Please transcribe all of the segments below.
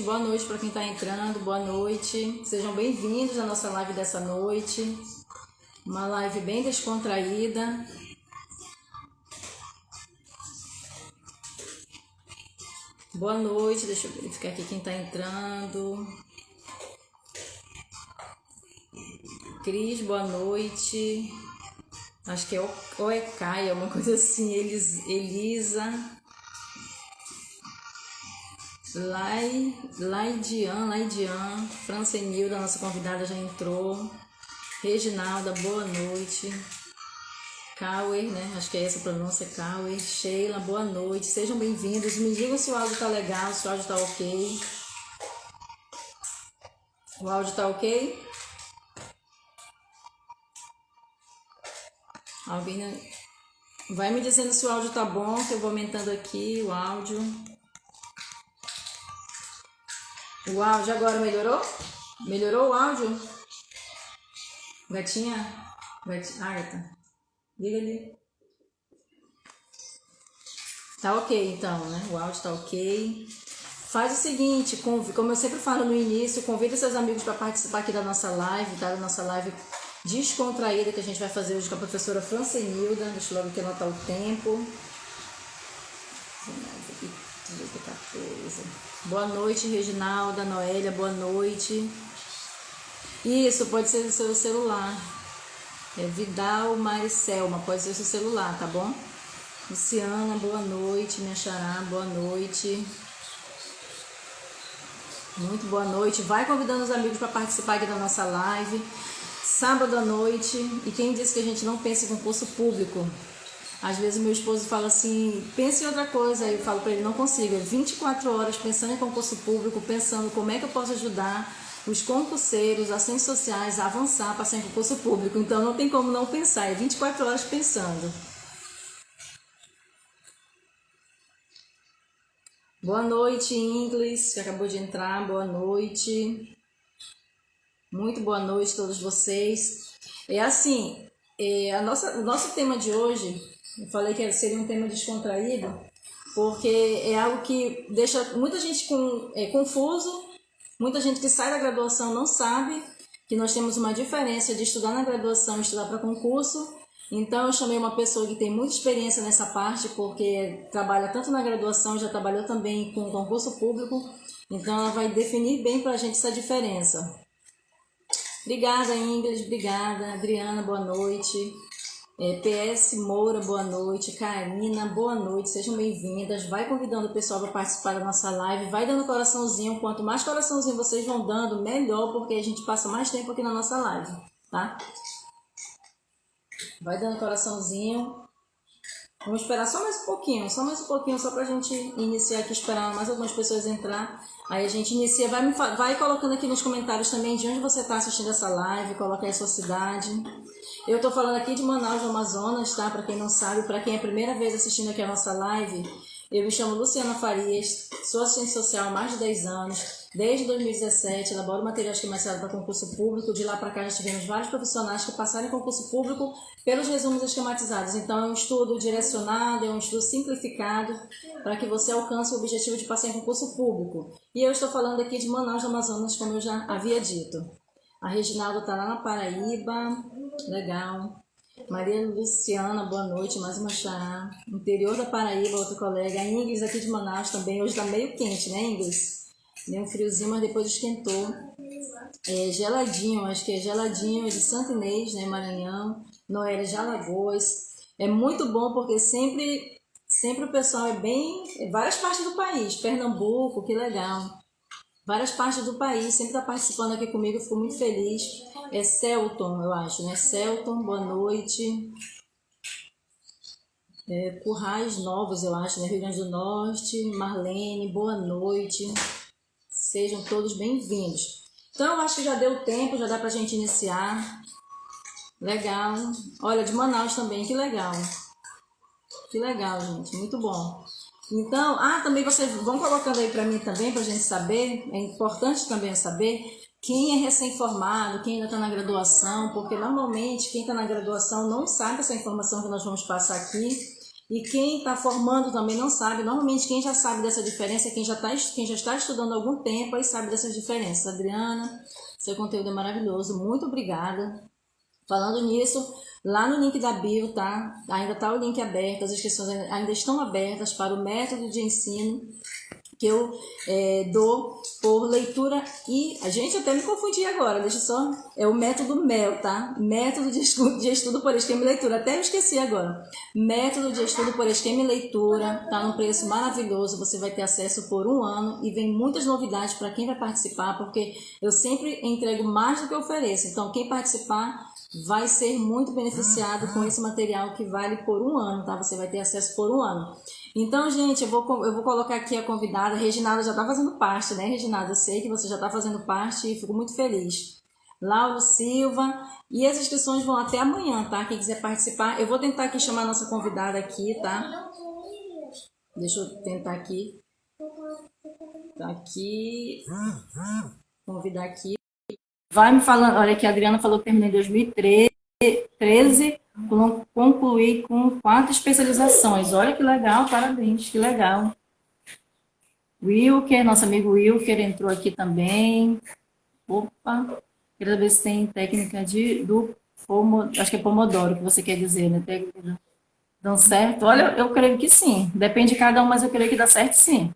Boa noite para quem está entrando, boa noite. Sejam bem-vindos à nossa live dessa noite. Uma live bem descontraída. Boa noite, deixa eu verificar aqui quem está entrando. Cris, boa noite. Acho que é Oecaia, uma coisa assim. Elisa. Laidian, Francenilda, nossa convidada já entrou. Reginalda, boa noite. Cauer, né? Acho que é essa a pronúncia, Cauer. Sheila, boa noite. Sejam bem-vindos. Me digam se o áudio tá legal, se o áudio tá ok. O áudio tá ok? Alguém vai me dizendo se o áudio tá bom, que eu vou aumentando aqui o áudio. O áudio agora melhorou? Melhorou o áudio? Gatinha? Agatha, liga ali. Tá ok então, né? O áudio tá ok. Faz o seguinte, como eu sempre falo no início, convida seus amigos para participar aqui da nossa live, tá? Da nossa live descontraída que a gente vai fazer hoje com a professora Francenilda. Deixa eu logo aqui anotar o tempo. 14. Boa noite, Reginalda, Noélia, boa noite. Isso, pode ser do seu celular. É Vidal Maricelma, pode ser do seu celular, tá bom? Luciana, boa noite, minha xará, boa noite. Muito boa noite. Vai convidando os amigos para participar aqui da nossa live. Sábado à noite. E quem disse que a gente não pensa em concurso público? Às vezes meu esposo fala assim, pensa em outra coisa, aí eu falo para ele, não consigo, 24 horas pensando em concurso público, pensando como é que eu posso ajudar os concurseiros, ações sociais a avançar para ser em concurso público, então não tem como não pensar, é 24 horas pensando. Boa noite, Inglis, que acabou de entrar, boa noite. Muito boa noite a todos vocês. É assim, o nosso tema de hoje, eu falei que seria um tema descontraído, porque é algo que deixa muita gente confuso, muita gente que sai da graduação não sabe que nós temos uma diferença de estudar na graduação e estudar para concurso. Então eu chamei uma pessoa que tem muita experiência nessa parte, porque trabalha tanto na graduação, já trabalhou também com concurso público, então ela vai definir bem para a gente essa diferença. Obrigada, Ingrid, obrigada. Adriana, boa noite. PS Moura, boa noite. Karina, boa noite. Sejam bem-vindas. Vai convidando o pessoal para participar da nossa live. Vai dando coraçãozinho. Quanto mais coraçãozinho vocês vão dando, melhor, porque a gente passa mais tempo aqui na nossa live, tá? Vai dando coraçãozinho. Vamos esperar só mais um pouquinho, só pra gente iniciar aqui, esperar mais algumas pessoas entrar. Aí a gente inicia, vai colocando aqui nos comentários também de onde você está assistindo essa live, coloca aí a sua cidade. Eu tô falando aqui de Manaus, do Amazonas, tá? Pra quem não sabe, pra quem é a primeira vez assistindo aqui a nossa live, eu me chamo Luciana Farias, sou assistente social há mais de 10 anos. Desde 2017, elaboro material esquematizado para concurso público. De lá para cá já tivemos vários profissionais que passaram em concurso público pelos resumos esquematizados. Então é um estudo direcionado, é um estudo simplificado para que você alcance o objetivo de passar em concurso público. E eu estou falando aqui de Manaus, do Amazonas, como eu já havia dito. A Reginalda está lá na Paraíba, legal. Maria Luciana, boa noite, mais uma xará. Interior da Paraíba, outra colega. A Ingrid aqui de Manaus também, hoje está meio quente, né, Ingrid? Deu um friozinho, mas depois esquentou. Geladinho, acho que é geladinho, de Santa Inês, né, Maranhão. Noélia de Alagoas. É muito bom porque sempre o pessoal várias partes do país. Pernambuco, que legal. Várias partes do país, sempre está participando aqui comigo, fico muito feliz. É Celton, eu acho, né? Celton, boa noite. Currais Novos, eu acho, né? Rio Grande do Norte. Marlene, boa noite. Sejam todos bem-vindos. Então, eu acho que já deu tempo, já dá pra gente iniciar. Legal. Olha, de Manaus também, que legal. Que legal, gente, muito bom. Então, também vocês vão colocando aí para mim também, para a gente saber, é importante também saber quem é recém-formado, quem ainda está na graduação, porque normalmente quem está na graduação não sabe essa informação que nós vamos passar aqui, e quem está formando também não sabe. Normalmente quem já sabe dessa diferença é quem já está estudando há algum tempo e sabe dessas diferenças. Adriana, seu conteúdo é maravilhoso, muito obrigada. Falando nisso, lá no link da bio, tá? Ainda está o link aberto, as inscrições ainda estão abertas para o método de ensino que eu dou por leitura e... A gente até me confundi agora, deixa só... É o método MEL, tá? Método de estudo por esquema e leitura. Até eu esqueci agora. Método de estudo por esquema e leitura. Tá num preço maravilhoso. Você vai ter acesso por 1 ano e vem muitas novidades para quem vai participar, porque eu sempre entrego mais do que eu ofereço. Então, quem participar vai ser muito beneficiado com esse material que vale por 1 ano, tá? Você vai ter acesso por 1 ano. Então, gente, eu vou colocar aqui a convidada. A Reginalda já está fazendo parte, né, Reginalda? Eu sei que você já está fazendo parte e fico muito feliz. Lauro Silva. E as inscrições vão até amanhã, tá? Quem quiser participar. Eu vou tentar aqui chamar a nossa convidada aqui, tá? Deixa eu tentar aqui. Tá aqui. Convidar aqui. Vai me falando. Olha aqui, a Adriana falou que terminei em 2013. Concluí com 4 especializações. Olha que legal, parabéns, que legal. Wilker, nosso amigo Wilker entrou aqui também. Opa, queria ver se tem técnica acho que é Pomodoro que você quer dizer, né? Técnica dão certo? Olha, eu creio que sim. Depende de cada um, mas eu creio que dá certo sim.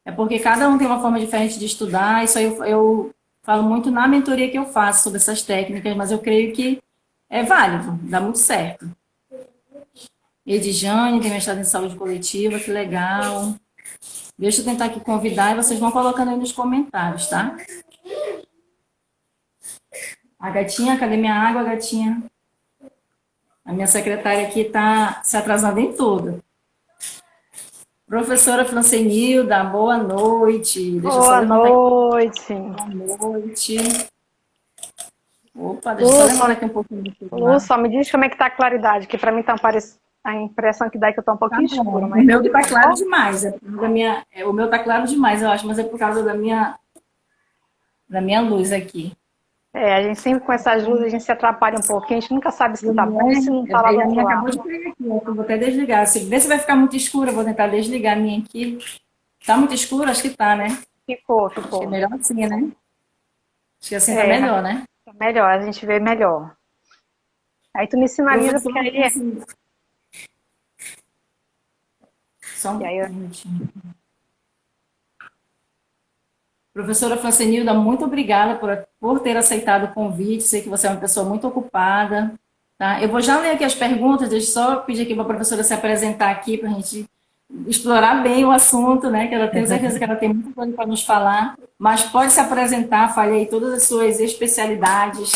É porque cada um tem uma forma diferente de estudar. Isso aí eu falo muito na mentoria que eu faço sobre essas técnicas, mas eu creio que é válido, dá muito certo. Edjane tem mestrado em saúde coletiva, que legal. Deixa eu tentar aqui convidar e vocês vão colocando aí nos comentários, tá? A gatinha, cadê minha água, gatinha? A minha secretária aqui tá se atrasando em tudo. Professora Francenilda, boa noite. Deixa eu só Boa levantar noite. Boa noite. Opa, deixa eu só levantar aqui um pouquinho do celular. Só me diz como é que tá a claridade, que para mim tá a impressão que dá é que eu tô um Tá pouquinho bom. escuro, O mas meu que tá claro bom? demais. O meu tá claro demais, eu acho, mas é por causa da minha luz aqui. A gente sempre com essas luzes a gente se atrapalha um pouquinho, a gente nunca sabe se tá bom e se não tá lá do A outro minha acabou de lado. cair aqui, eu vou até desligar. Vê se vai ficar muito escuro, eu vou tentar desligar a minha aqui. Tá muito escuro? Acho que tá, né? Ficou, Acho que é ficou. melhor assim, né? Acho que assim tá É, melhor, né? tá melhor, a gente vê melhor. Aí tu me sinaliza, porque Professora, aí... só E um aí minutinho. Professora Francenilda, muito obrigada por ter aceitado o convite. Sei que você é uma pessoa muito ocupada. Tá? Eu vou já ler aqui as perguntas, deixa eu só pedir aqui para a professora se apresentar aqui para a gente explorar bem o assunto, né? Que eu tenho certeza que ela tem muita coisa para nos falar. Mas pode se apresentar, fale aí todas as suas especialidades.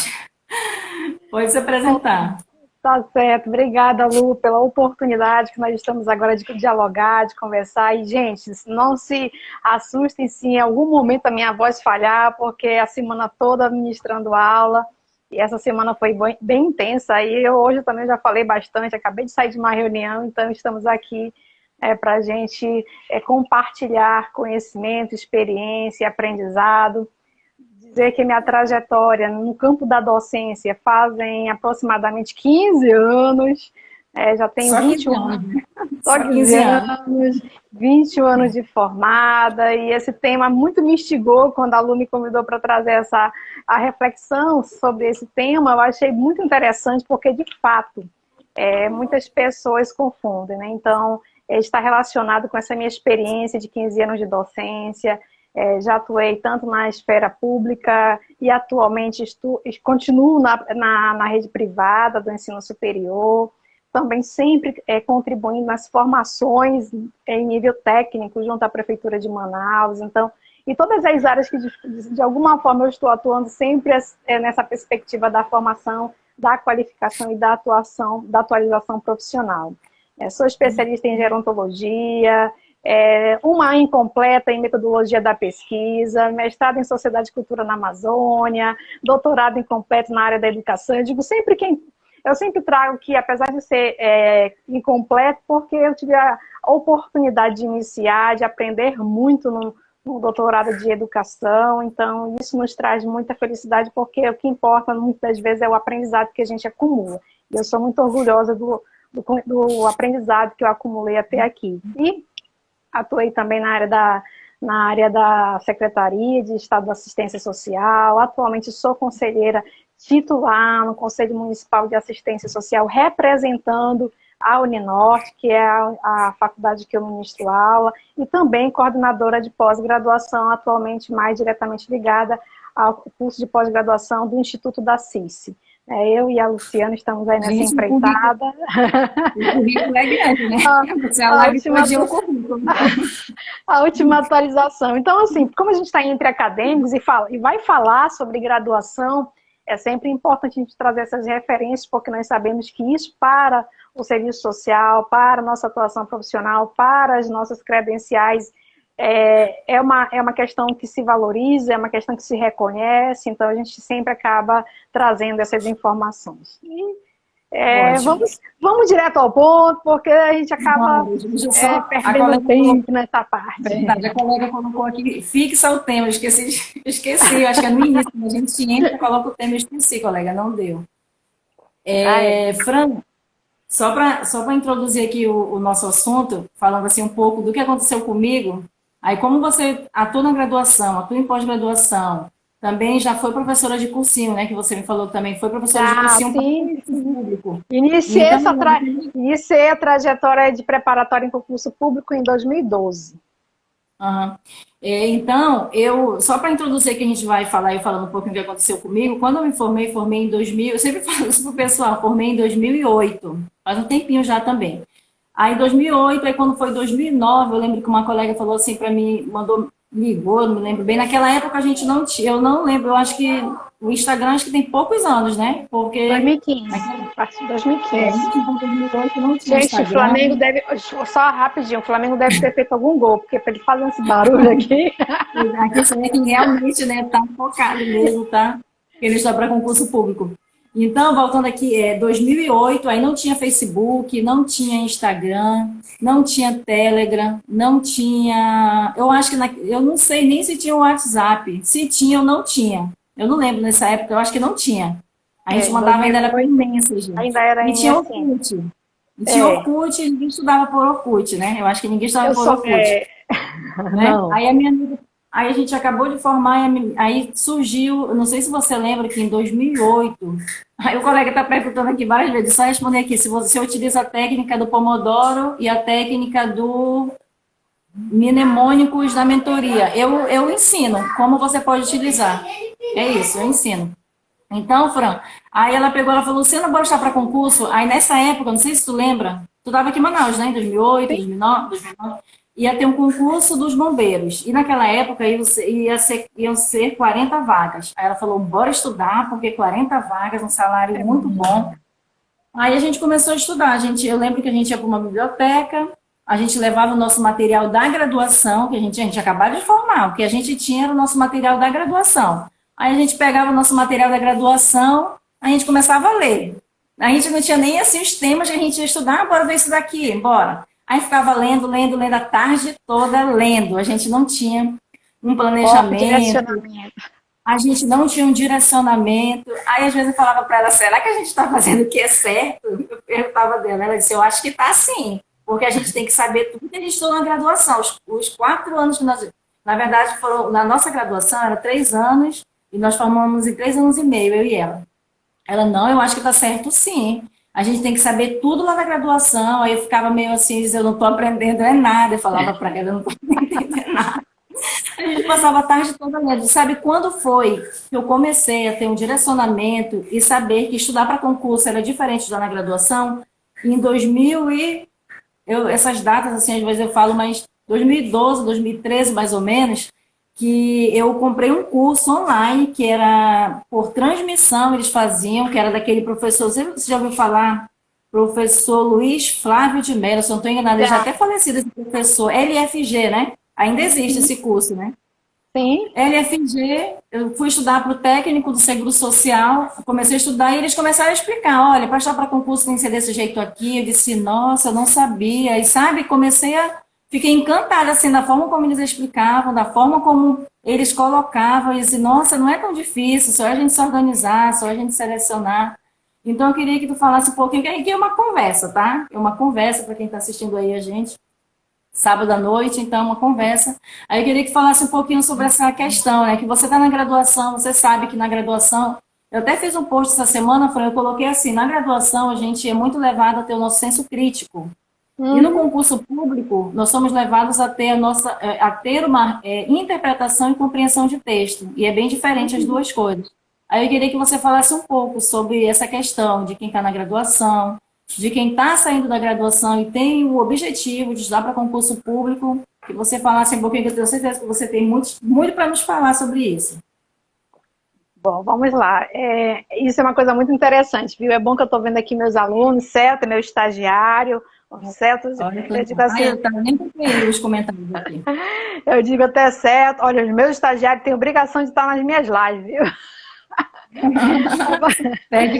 Pode se apresentar. Tá certo, obrigada, Lu, pela oportunidade que nós estamos agora de dialogar, de conversar. E, gente, não se assustem se em algum momento a minha voz falhar, porque a semana toda ministrando aula, e essa semana foi bem intensa. E eu hoje também já falei bastante, acabei de sair de uma reunião, então estamos aqui para a gente compartilhar conhecimento, experiência, aprendizado. Dizer que minha trajetória no campo da docência fazem aproximadamente 15 anos, já tenho Só 15 21 anos, anos, né? só Só 15 15 anos. anos, 21 anos de formada, e esse tema muito me instigou quando a Lu me convidou para trazer a reflexão sobre esse tema. Eu achei muito interessante, porque de fato muitas pessoas confundem, né? Então, está relacionado com essa minha experiência de 15 anos de docência. Já atuei tanto na esfera pública e atualmente continuo na rede privada do ensino superior, também sempre contribuindo nas formações em nível técnico junto à Prefeitura de Manaus. Então, em todas as áreas que de alguma forma eu estou atuando sempre nessa perspectiva da formação, da qualificação e da atualização profissional. Sou especialista em gerontologia, uma incompleta em metodologia da pesquisa, mestrado em sociedade e cultura na Amazônia, doutorado incompleto na área da educação. Eu sempre trago que, apesar de ser incompleto, porque eu tive a oportunidade de iniciar, de aprender muito no doutorado de educação, então isso nos traz muita felicidade, porque o que importa muitas vezes é o aprendizado que a gente acumula. E eu sou muito orgulhosa do aprendizado que eu acumulei até aqui. E atuei também na área da Secretaria de Estado da Assistência Social. Atualmente sou conselheira titular no Conselho Municipal de Assistência Social, representando a Uninorte, que é a faculdade que eu ministro aula, e também coordenadora de pós-graduação, atualmente mais diretamente ligada ao curso de pós-graduação do Instituto da CICE. Eu e a Luciana estamos aí nessa empreitada. O currículo é grande, né? Você o currículo. A última atualização. Então, assim, como a gente está entre acadêmicos e vai falar sobre graduação, é sempre importante a gente trazer essas referências, porque nós sabemos que isso para o serviço social, para a nossa atuação profissional, para as nossas credenciais, é uma questão que se valoriza, é uma questão que se reconhece, então a gente sempre acaba trazendo essas informações. Vamos direto ao ponto, porque a gente acaba perdendo tempo nessa parte. Verdade, a colega colocou aqui, fixa o tema, eu esqueci, eu acho que é no início, a gente entra, coloca o tema, eu esqueci, colega, não deu. Fran, só para introduzir aqui o nosso assunto, falando assim um pouco do que aconteceu comigo, aí como você atua na graduação, atua em pós-graduação, também já foi professora de cursinho, né? Que você me falou que também foi professora de cursinho público. Iniciei a trajetória de preparatória em concurso público em 2012. Uhum. Então, só para introduzir que a gente vai falar, eu falando um pouquinho do que aconteceu comigo, quando eu me formei em 2000, eu sempre falo isso pro pessoal, formei em 2008, faz um tempinho já também. Aí em 2008, aí quando foi 2009, eu lembro que uma colega falou assim para mim, ligou, não me lembro bem, naquela época a gente não tinha, eu não lembro, eu acho que o Instagram acho que tem poucos anos, né? Porque 2015, a partir de 2015. 2008 não tinha gente, Instagram. O Flamengo só rapidinho, o Flamengo deve ter feito algum gol, porque para ele fazer esse barulho aqui. Aqui você vê que realmente, né, tá focado mesmo, tá? Ele está para concurso público. Então, voltando aqui, 2008, aí não tinha Facebook, não tinha Instagram, não tinha Telegram, não tinha... Eu acho que... eu não sei nem se tinha o WhatsApp. Se tinha ou não tinha. Eu não lembro nessa época, eu acho que não tinha. A gente mandava ainda era por Messenger. Ainda era e tinha Orkut. E tinha Orkut e ninguém estudava por Orkut, né? Eu acho que ninguém estudava por Orkut. Né? Aí a minha amiga... Aí a gente acabou de formar, aí surgiu, eu não sei se você lembra que em 2008, aí o colega está perguntando aqui várias vezes, só responder aqui, se você utiliza a técnica do Pomodoro e a técnica do mnemônicos da mentoria. Eu ensino como você pode utilizar. É isso, eu ensino. Então, Fran, aí ela falou, você não pode estar para concurso? Aí nessa época, não sei se tu lembra, tu estava aqui em Manaus, né, em 2008, 2009, ia ter um concurso dos bombeiros. E naquela época iam ser 40 vagas. Aí ela falou, bora estudar, porque 40 vagas, um salário muito bom. Aí a gente começou a estudar. Eu lembro que a gente ia para uma biblioteca, a gente levava o nosso material da graduação, que a gente acabava de formar, o que a gente tinha era o nosso material da graduação. Aí a gente pegava o nosso material da graduação, a gente começava a ler. A gente não tinha nem assim os temas que a gente ia estudar, bora ver isso daqui, bora. Aí ficava lendo a tarde toda lendo. A gente não tinha um planejamento. A gente não tinha um direcionamento. Aí às vezes eu falava para ela, será que a gente está fazendo o que é certo? Eu perguntava dela. Ela disse, eu acho que está sim. Porque a gente tem que saber tudo que a gente estudou na graduação. Os 4 anos que nós... Na verdade, na nossa graduação era 3 anos e nós formamos em 3 anos e meio, eu e ela. Ela, não, eu acho que está certo sim. A gente tem que saber tudo lá na graduação. Aí eu ficava meio assim, eu não estou aprendendo nada. Eu falava para ela, eu não estou aprendendo nada. A gente passava a tarde toda lendo. Sabe quando foi que eu comecei a ter um direcionamento e saber que estudar para concurso era diferente de estudar na graduação? Em 2000 essas datas, assim, às vezes eu falo, mas 2012, 2013, mais ou menos, que eu comprei um curso online que era por transmissão, eles faziam, que era daquele professor, você já ouviu falar? professor Luiz Flávio de Mello, se eu não estou enganada, ele já até falecido, esse professor, LFG, né? Ainda existe esse curso, né? Sim. LFG, eu fui estudar para o técnico do Seguro Social, comecei a estudar e eles começaram a explicar, olha, para estar para concurso tem que ser desse jeito aqui, eu disse, nossa, eu não sabia, e sabe, fiquei encantada, assim, da forma como eles explicavam, da forma como eles colocavam, e disse, nossa, não é tão difícil, só a gente se organizar, só a gente selecionar. Então, eu queria que tu falasse um pouquinho, que aqui é uma conversa, tá? É uma conversa para quem está assistindo aí a gente, sábado à noite, então, uma conversa. Aí eu queria que falasse um pouquinho sobre essa questão, né? Que você está na graduação, você sabe que na graduação, eu até fiz um post essa semana, eu coloquei assim, na graduação a gente é muito levado a ter o nosso senso crítico. E no concurso público, nós somos levados a ter uma interpretação e compreensão de texto. E é bem diferente as duas coisas. Aí eu queria que você falasse um pouco sobre essa questão de quem está na graduação, de quem está saindo da graduação e tem o objetivo de estudar para concurso público, que você falasse um pouquinho, que eu tenho certeza que você tem muito para nos falar sobre isso. Bom, vamos lá. Isso é uma coisa muito interessante, viu? É bom que eu estou vendo aqui meus alunos, certo? Meu estagiário, certo? Eu digo assim, eu nem comprei os comentários aqui. Eu digo até certo. Olha, os meus estagiários têm obrigação de estar nas minhas lives, viu?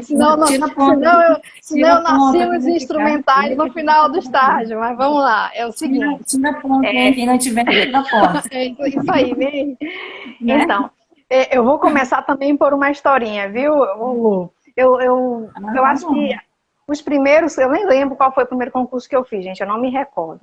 Senão eu nasci os instrumentais no final do estágio, mas vamos lá, é o seguinte. Tira ponto, quem não tiver, tira ponto. É isso aí, mesmo. Então, eu vou começar também por uma historinha, viu, Lu? Eu acho que os primeiros, eu nem lembro qual foi o primeiro concurso que eu fiz, gente, eu não me recordo.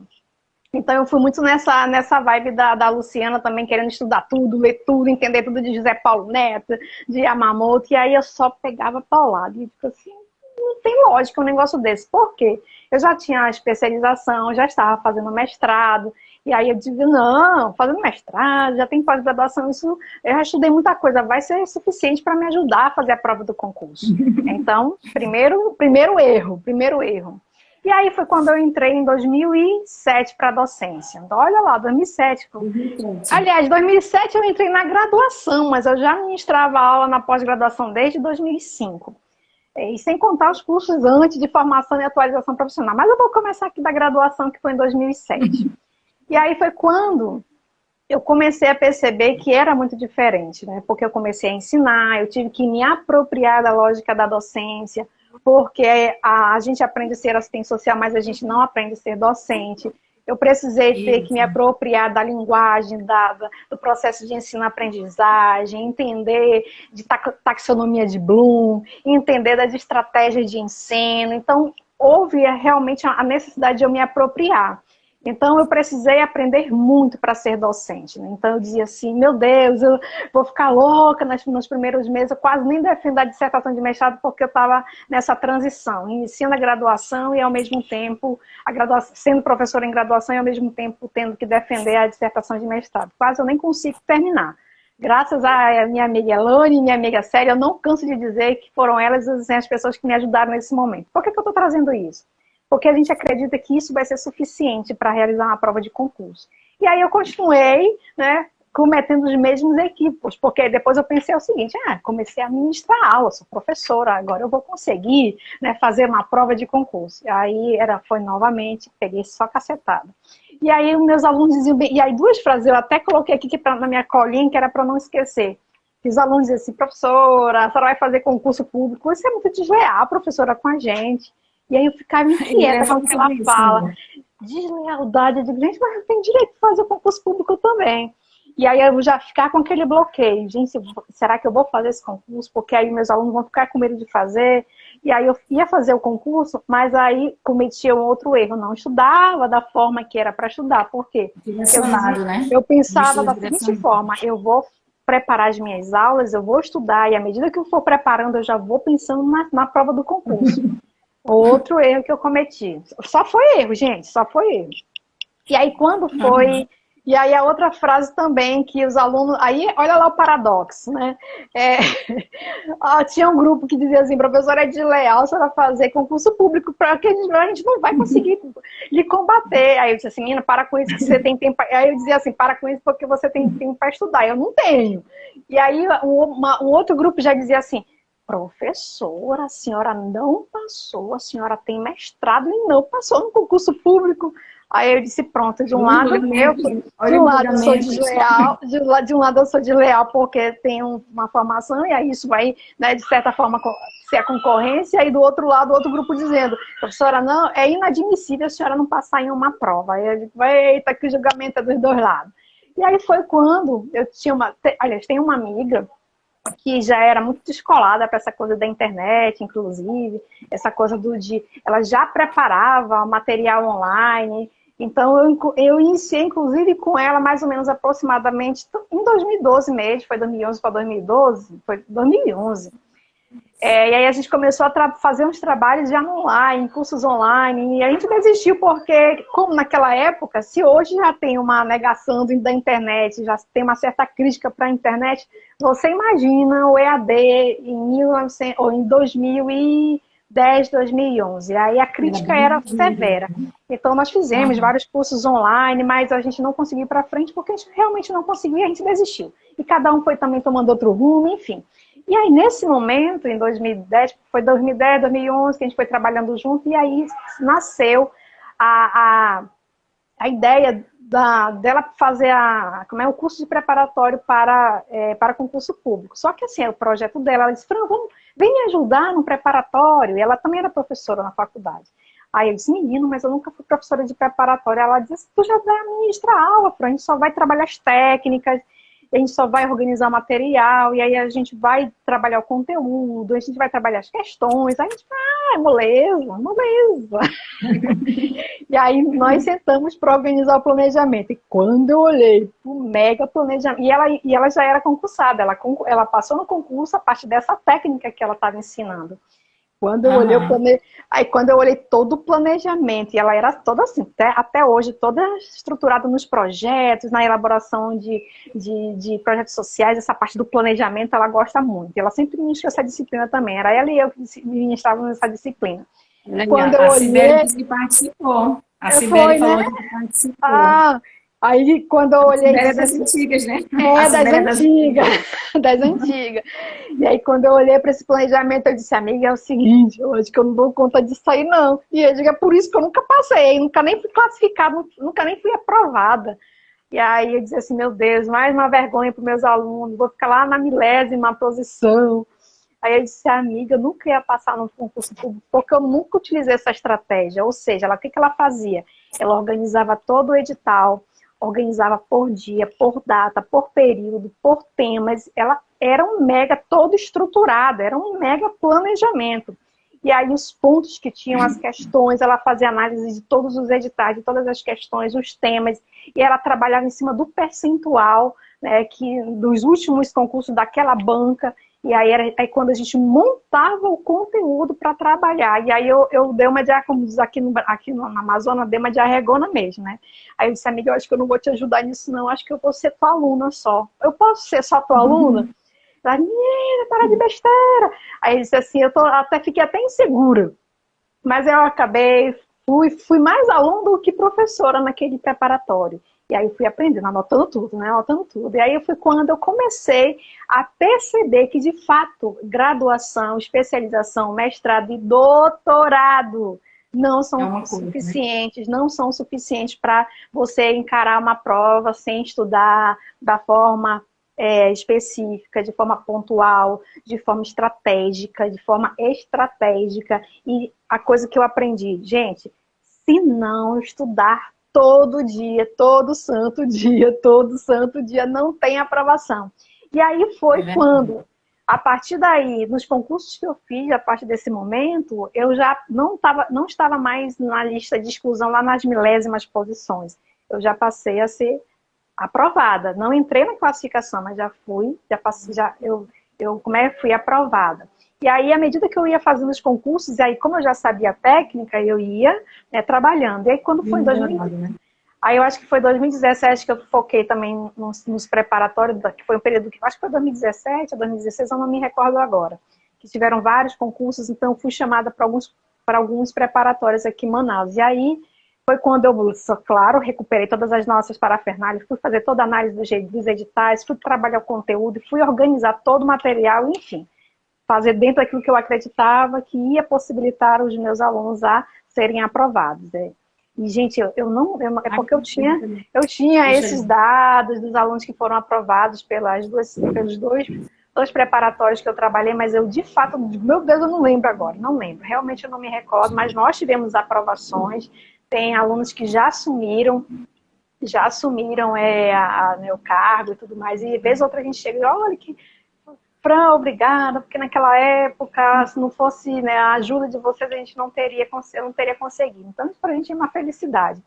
Então eu fui muito nessa vibe da Luciana também, querendo estudar tudo, ler tudo, entender tudo de José Paulo Neto, de Yamamoto, e aí eu só pegava paulado. E tipo assim, não tem lógica um negócio desse. Por quê? Eu já tinha a especialização, já estava fazendo mestrado, e aí eu digo, não, fazendo mestrado, já tem pós-graduação, isso, eu já estudei muita coisa, vai ser suficiente para me ajudar a fazer a prova do concurso. Então, primeiro erro. E aí foi quando eu entrei em 2007 para a docência. Olha lá, 2007. Aliás, 2007 eu entrei na graduação, mas eu já ministrava aula na pós-graduação desde 2005. E sem contar os cursos antes de formação e atualização profissional. Mas eu vou começar aqui da graduação, que foi em 2007. E aí foi quando eu comecei a perceber que era muito diferente, né? Porque eu comecei a ensinar, eu tive que me apropriar da lógica da docência, porque a gente aprende a ser assistente social, mas a gente não aprende a ser docente. Eu precisei ter que me apropriar da linguagem, do processo de ensino-aprendizagem, entender de taxonomia de Bloom, entender das estratégias de ensino. Então, houve realmente a necessidade de eu me apropriar. Então, eu precisei aprender muito para ser docente, né? Então, eu dizia assim, meu Deus, eu vou ficar louca nos primeiros meses, eu quase nem defendo a dissertação de mestrado, porque eu estava nessa transição, iniciando a graduação e, ao mesmo tempo, sendo professora em graduação e, ao mesmo tempo, tendo que defender a dissertação de mestrado. Quase eu nem consigo terminar. Graças à minha amiga Elane e minha amiga Célia, eu não canso de dizer que foram elas as pessoas que me ajudaram nesse momento. Por que eu estou trazendo isso? Porque a gente acredita que isso vai ser suficiente para realizar uma prova de concurso. E aí eu continuei, né, cometendo os mesmos equívocos, porque depois eu pensei o seguinte, comecei a ministrar aula, sou professora, agora eu vou conseguir, né, fazer uma prova de concurso. E aí foi novamente, peguei só cacetada. E aí os meus alunos diziam, e aí duas frases eu até coloquei aqui na minha colinha, que era para não esquecer. Que os alunos diziam assim, professora, a senhora vai fazer concurso público, isso é muito desleal, professora, com a gente. E aí eu ficava inquieta com aquela fala. Deslealdade, eu digo, gente, mas eu tenho direito de fazer o concurso público também. E aí eu já ficar com aquele bloqueio. Gente, será que eu vou fazer esse concurso? Porque aí meus alunos vão ficar com medo de fazer. E aí eu ia fazer o concurso, mas aí cometia um outro erro. Não estudava da forma que era para estudar. Por quê? Eu pensava da seguinte forma, eu vou preparar as minhas aulas, eu vou estudar, e à medida que eu for preparando, eu já vou pensando na prova do concurso. Outro erro que eu cometi. Só foi erro, gente, só foi erro. E aí quando foi... E aí a outra frase também, que os alunos... Aí, olha lá o paradoxo, né? Tinha um grupo que dizia assim, professora, é desleal a senhora fazer concurso público, porque a gente não vai conseguir lhe combater. Aí eu disse assim, menina, para com isso que você tem tempo... Aí eu dizia assim, para com isso porque você tem tempo para estudar. Eu não tenho. E aí um outro grupo já dizia assim, professora, a senhora não passou, a senhora tem mestrado e não passou no concurso público. Aí eu disse, pronto, de um lado eu sou desleal, de um lado eu sou desleal porque tenho uma formação e aí isso vai, né, de certa forma, ser a concorrência, e do outro lado, outro grupo dizendo, professora, não, é inadmissível a senhora não passar em uma prova. Aí eu digo, eita, que julgamento é dos dois lados. E aí foi quando eu tinha aliás, tem uma amiga que já era muito descolada para essa coisa da internet, inclusive, essa coisa ela já preparava o material online. Então, eu iniciei, inclusive, com ela mais ou menos aproximadamente em 2012 mesmo, foi 2011 para 2012, foi 2011. E aí a gente começou a fazer uns trabalhos já online, cursos online, e a gente desistiu porque, como naquela época, se hoje já tem uma negação da internet, já tem uma certa crítica para a internet, você imagina o EAD em 2010, 2011. Aí a crítica era severa. Então nós fizemos vários cursos online, mas a gente não conseguiu ir para frente porque a gente realmente não conseguia, a gente desistiu. E cada um foi também tomando outro rumo, enfim. E aí, nesse momento, em 2010, foi 2010, 2011, que a gente foi trabalhando junto, e aí nasceu a ideia dela fazer o curso de preparatório para concurso público. Só que, assim, o projeto dela, ela disse, Fran, vem me ajudar no preparatório. E ela também era professora na faculdade. Aí eu disse, menino, mas eu nunca fui professora de preparatório. Ela disse, tu já vai ministrar aula, Fran, a gente só vai trabalhar as técnicas, a gente só vai organizar o material, e aí a gente vai trabalhar o conteúdo, a gente vai trabalhar as questões, aí a gente moleza, moleza. E aí nós sentamos para organizar o planejamento. E quando eu olhei o mega planejamento, e ela já era concursada, ela passou no concurso a partir dessa técnica que ela estava ensinando. Quando eu olhei quando eu olhei todo o planejamento, e ela era toda assim, até hoje, toda estruturada nos projetos, na elaboração de projetos sociais, essa parte do planejamento ela gosta muito. Ela sempre ministrou essa disciplina também, era ela e eu que ministrávamos essa disciplina. Quando eu olhei, Sibeli disse que participou. A Sibeli falou que participou. Aí, quando eu olhei... É das antigas, né? Das antigas. E aí, quando eu olhei para esse planejamento, eu disse, amiga, é o seguinte, eu acho que eu não dou conta disso aí, não. E eu digo, é por isso que eu nunca passei, nunca nem fui classificada, nunca nem fui aprovada. E aí, eu disse assim, meu Deus, mais uma vergonha para os meus alunos, vou ficar lá na 10ª posição. Aí eu disse, amiga, eu nunca ia passar no concurso público, porque eu nunca utilizei essa estratégia. Ou seja, o que ela fazia? Ela organizava todo o edital, organizava por dia, por data, por período, por temas. Ela era um mega todo estruturado, era um mega planejamento. E aí os pontos que tinham as questões, ela fazia análise de todos os editais, de todas as questões, os temas, e ela trabalhava em cima do percentual, né, dos últimos concursos daquela banca. E aí, quando a gente montava o conteúdo para trabalhar. E aí eu dei uma diarregona, como diz aqui no Amazonas, dei uma diarregona mesmo, né? Aí eu disse, amiga, eu acho que eu não vou te ajudar nisso, não. Acho que eu vou ser tua aluna só. Eu posso ser só tua aluna? Ela, menina, para de besteira. Aí eu disse assim, fiquei até insegura. Mas eu acabei, fui mais aluna do que professora naquele preparatório. E aí eu fui aprendendo, anotando tudo, né? Anotando tudo. E aí foi quando eu comecei a perceber que, de fato, graduação, especialização, mestrado e doutorado não são suficientes, né? Não são suficientes para você encarar uma prova sem estudar da forma específica, de forma pontual, de forma estratégica, E a coisa que eu aprendi, gente, se não estudar todo dia, todo santo dia, não tem aprovação. E aí foi quando, a partir daí, nos concursos que eu fiz, a partir desse momento, eu já não estava mais na lista de exclusão lá nas 1000º posições. Eu já passei a ser aprovada. Não entrei na classificação, mas fui aprovada. E aí, à medida que eu ia fazendo os concursos, e aí, como eu já sabia a técnica, eu ia trabalhando. E aí, quando foi em 2000, aí eu acho que foi 2017 que eu foquei também nos preparatórios, que foi um período que acho que foi 2017 ou 2016, eu não me recordo agora. Que tiveram vários concursos, então eu fui chamada para alguns preparatórios aqui em Manaus. E aí, foi quando eu, claro, recuperei todas as nossas parafernálias, fui fazer toda a análise dos editais, fui trabalhar o conteúdo, fui organizar todo o material, enfim. fazer dentro daquilo que eu acreditava que ia possibilitar os meus alunos a serem aprovados. E, gente, é porque eu tinha esses dados dos alunos que foram aprovados pelos dois preparatórios que eu trabalhei, mas eu, de fato, meu Deus, eu não lembro agora, não lembro, realmente eu não me recordo, mas nós tivemos aprovações, tem alunos que já assumiram o cargo e tudo mais, e vez ou outra a gente chega e olha que Fran, obrigada, porque naquela época, se não fosse, né, a ajuda de vocês, eu não teria conseguido. Então, isso para a gente é uma felicidade.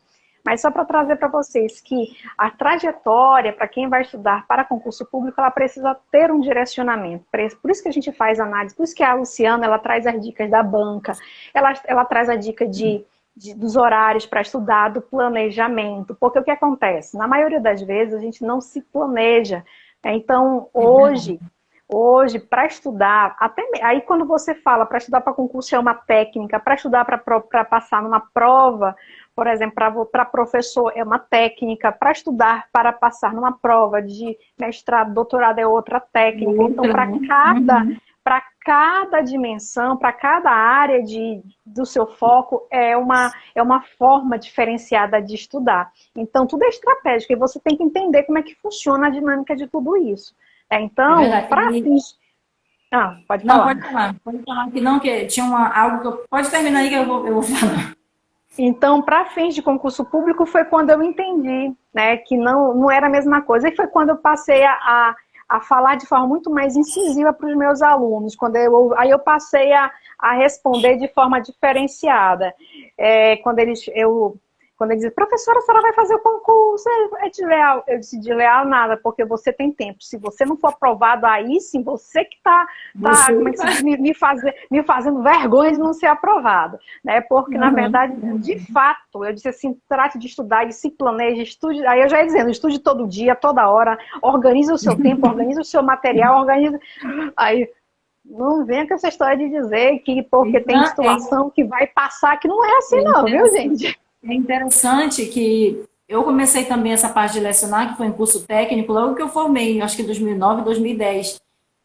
Mas só para trazer para vocês que a trajetória, para quem vai estudar para concurso público, ela precisa ter um direcionamento. Por isso que a gente faz análise, por isso que a Luciana, ela traz as dicas da banca, ela traz a dica dos horários para estudar, do planejamento. Porque o que acontece? Na maioria das vezes, a gente não se planeja. Então, hoje, para estudar, aí quando você fala para estudar para concurso é uma técnica, para estudar para passar numa prova, por exemplo, para professor é uma técnica, para estudar para passar numa prova de mestrado, doutorado é outra técnica. Então, para cada dimensão, para cada área do seu foco, é uma forma diferenciada de estudar. Então, tudo é estratégico e você tem que entender como é que funciona a dinâmica de tudo isso. Então, para fins... pode falar. Pode falar que não, que tinha algo que eu... Pode terminar aí que eu vou falar. Então, para fins de concurso público, foi quando eu entendi, né, que não era a mesma coisa. E foi quando eu passei a falar de forma muito mais incisiva para os meus alunos. Aí eu passei a responder de forma diferenciada. Quando eles dizem, professora, a senhora vai fazer o concurso, é desleal. Eu disse, desleal nada, porque você tem tempo. Se você não for aprovado aí, sim, você que está me fazendo vergonha de não ser aprovado. Né? Porque, na verdade, de fato, eu disse assim, trate de estudar e se planeje, estude. Aí eu já ia dizendo, estude todo dia, toda hora, organize o seu tempo, organize o seu material, organize... Aí... Não venha com essa história de dizer que porque tem situação que vai passar, que não é assim não, viu, gente? É interessante que eu comecei também essa parte de lecionar, que foi em curso técnico, logo que eu formei, acho que em 2009, 2010.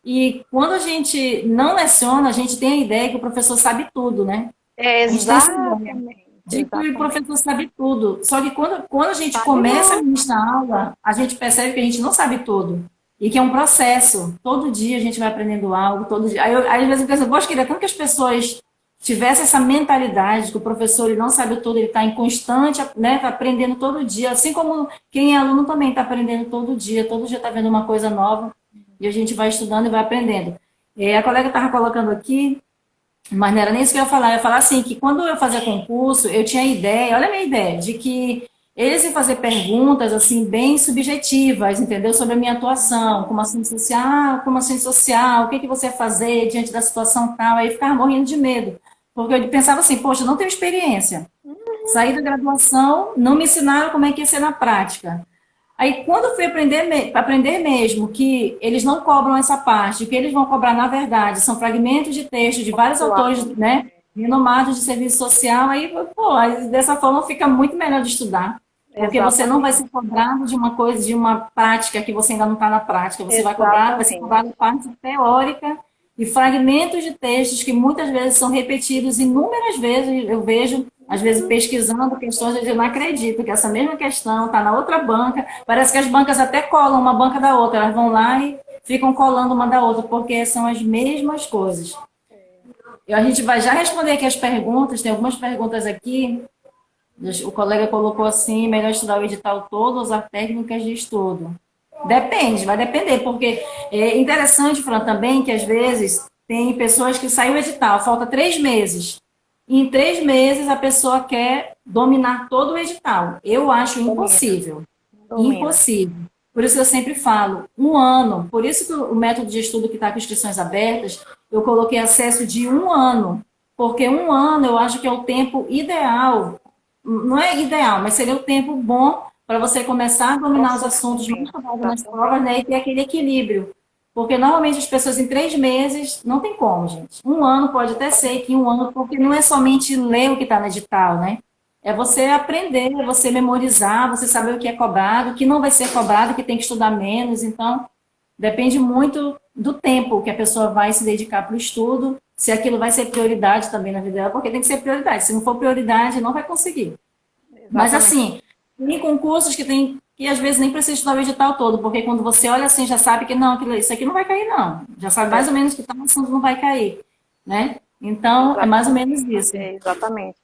E quando a gente não leciona, a gente tem a ideia que o professor sabe tudo, né? Exatamente. De que o professor sabe tudo. Só que quando a gente começa a ministrar aula, a gente percebe que a gente não sabe tudo. E que é um processo. Todo dia a gente vai aprendendo algo, todo dia. Aí às vezes eu penso, poxa, queria tanto que as pessoas tivessem essa mentalidade que o professor ele não sabe tudo, ele está em constante, né, tá aprendendo todo dia. Assim como quem é aluno também está aprendendo todo dia está vendo uma coisa nova. E a gente vai estudando e vai aprendendo. A colega estava colocando aqui, mas não era nem isso que eu ia falar assim, que quando eu fazia concurso, eu tinha a ideia, olha a minha ideia, de que eles iam fazer perguntas, assim, bem subjetivas, entendeu? Sobre a minha atuação, como assistente social, o que você ia fazer diante da situação tal, aí eu ficava morrendo de medo, porque eu pensava assim, poxa, eu não tenho experiência, saí da graduação, não me ensinaram como é que ia ser na prática. Aí, quando eu fui aprender mesmo que eles não cobram essa parte, que eles vão cobrar, na verdade, são fragmentos de texto de vários autores, né, renomados de serviço social, aí dessa forma fica muito melhor de estudar. Porque você não vai ser cobrado de uma coisa, de uma prática que você ainda não está na prática. Você vai ser cobrado parte teórica e fragmentos de textos que muitas vezes são repetidos inúmeras vezes. Eu vejo, às vezes, pesquisando questões, eu não acredito que essa mesma questão está na outra banca. Parece que as bancas até colam uma banca da outra. Elas vão lá e ficam colando uma da outra, porque são as mesmas coisas. A gente vai já responder aqui as perguntas. Tem algumas perguntas aqui. O colega colocou assim, melhor estudar o edital todo ou usar técnicas de estudo? Depende, vai depender, porque é interessante, Fran, também que às vezes tem pessoas que saem o edital, falta 3 meses. E em 3 meses a pessoa quer dominar todo o edital. Eu acho impossível. Impossível. Por isso que eu sempre falo, 1 ano. Por isso que o método de estudo que está com inscrições abertas, eu coloquei acesso de 1 ano. Porque 1 ano eu acho que é o tempo ideal. Não é ideal, mas seria o tempo bom para você começar a dominar os assuntos mais trabalhados nas provas, né, e ter aquele equilíbrio. Porque normalmente as pessoas em 3 meses, não tem como, gente. 1 ano pode até ser que 1 ano, porque não é somente ler o que está no edital, né? É você aprender, é você memorizar, você saber o que é cobrado, o que não vai ser cobrado, que tem que estudar menos. Então, depende muito do tempo que a pessoa vai se dedicar para o estudo, se aquilo vai ser prioridade também na vida dela, porque tem que ser prioridade. Se não for prioridade, não vai conseguir. Mas assim, tem concursos que às vezes nem precisa estudar o edital todo, porque quando você olha assim, já sabe que não, isso aqui não vai cair, não. Já sabe mais ou menos que tal assunto não vai cair, né? Então, é mais ou menos isso. Exatamente.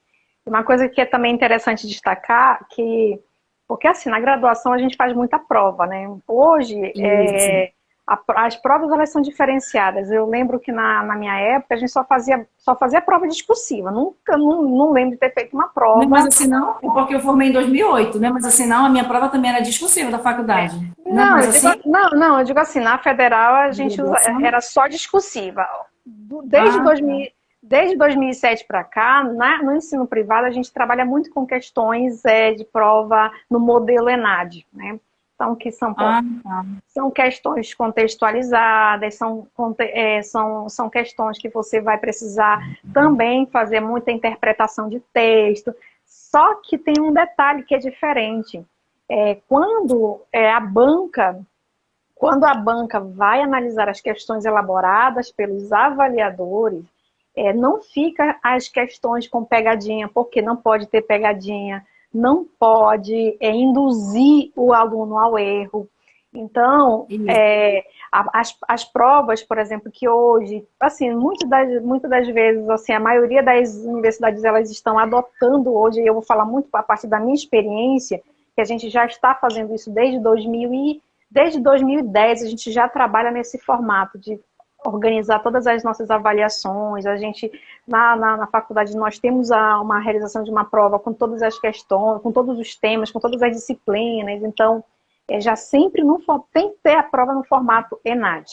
Uma coisa que é também interessante destacar, porque assim, na graduação a gente faz muita prova, né? Hoje, as provas elas são diferenciadas. Eu lembro que na minha época a gente só fazia prova discursiva. Nunca, não lembro de ter feito uma prova. Não, mas assim não, é porque eu formei em 2008, né? Mas assim não, a minha prova também era discursiva da faculdade. Não, eu digo assim, na federal a gente era só discursiva. Desde 2007 para cá, no ensino privado, a gente trabalha muito com questões de prova no modelo ENAD, né? Então, que são questões contextualizadas, são questões que você vai precisar também fazer muita interpretação de texto. Só que tem um detalhe que é diferente. Quando a banca vai analisar as questões elaboradas pelos avaliadores, não fica as questões com pegadinha, porque não pode ter pegadinha, não pode induzir o aluno ao erro. Então, as provas, por exemplo, que hoje, assim, muitas das vezes, assim, a maioria das universidades, elas estão adotando hoje, e eu vou falar muito a partir da minha experiência, que a gente já está fazendo isso desde 2010, a gente já trabalha nesse formato de organizar todas as nossas avaliações. A gente, na faculdade, nós temos uma realização de uma prova com todas as questões, com todos os temas, com todas as disciplinas. Então, já sempre tem que ter a prova no formato ENAD.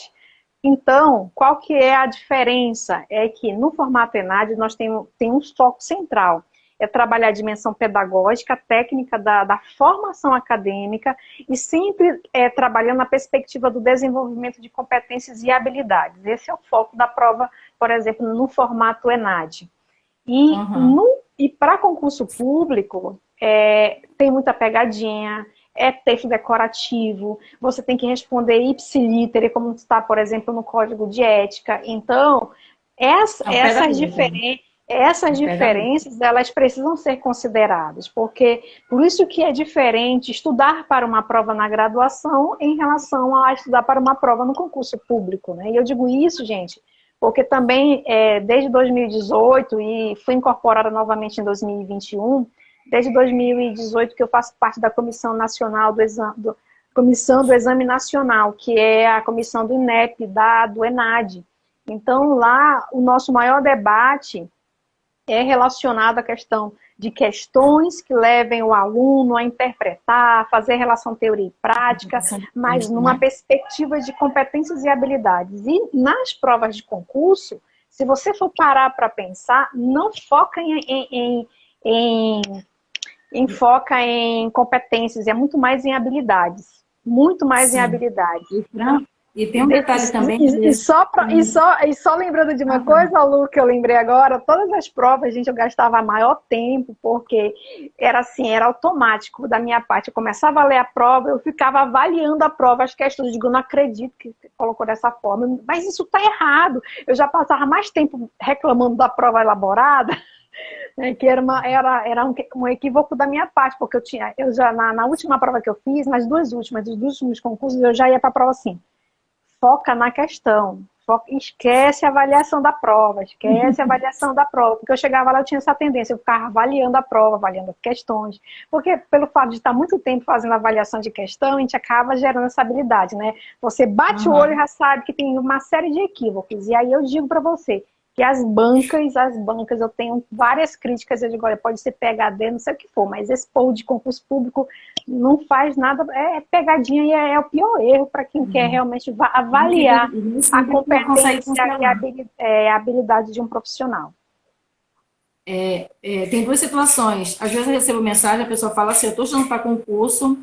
Então, qual que é a diferença? É que no formato ENAD nós temos um foco central. É trabalhar a dimensão pedagógica, técnica da formação acadêmica e sempre trabalhando na perspectiva do desenvolvimento de competências e habilidades. Esse é o foco da prova, por exemplo, no formato ENAD. E para concurso público, tem muita pegadinha, texto decorativo, você tem que responder ipsilítere, como está, por exemplo, no Código de Ética. Então, essas diferenças, elas precisam ser consideradas, porque por isso que é diferente estudar para uma prova na graduação em relação a estudar para uma prova no concurso público, né? E eu digo isso, gente, porque também desde 2018 e fui incorporada novamente em 2021, desde 2018 que eu faço parte da Comissão Nacional Comissão do Exame Nacional, que é a comissão do INEP, do ENAD. Então, lá, o nosso maior debate é relacionado à questão de questões que levem o aluno a interpretar, a fazer relação teoria e prática, mas numa perspectiva de competências e habilidades. E nas provas de concurso, se você for parar para pensar, não foca foca em competências, é muito mais em habilidades. Muito mais em habilidades. E tem um detalhe também. E só lembrando de uma coisa, Lu, que eu lembrei agora, todas as provas, gente, eu gastava maior tempo, porque era assim, era automático da minha parte. Eu começava a ler a prova, eu ficava avaliando a prova, as questões, eu digo, eu não acredito que colocou dessa forma, mas isso está errado. Eu já passava mais tempo reclamando da prova elaborada, né, que era um equívoco da minha parte, porque eu já na última prova que eu fiz, nas dos últimos concursos, eu já ia para a prova assim. Foca na questão, esquece a avaliação da prova, porque eu chegava lá, eu tinha essa tendência, eu ficava avaliando a prova, avaliando as questões, porque pelo fato de estar muito tempo fazendo avaliação de questão, a gente acaba gerando essa habilidade, né? Você bate o olho e já sabe que tem uma série de equívocos, e aí eu digo para você, que as bancas, eu tenho várias críticas, eu digo, olha, pode ser PhD, não sei o que for, mas esse povo de concurso público não faz nada, é pegadinha e é o pior erro para quem quer realmente avaliar a competência e a habilidade de um profissional. Tem duas situações, às vezes eu recebo mensagem, a pessoa fala assim, eu estou estudando para concurso,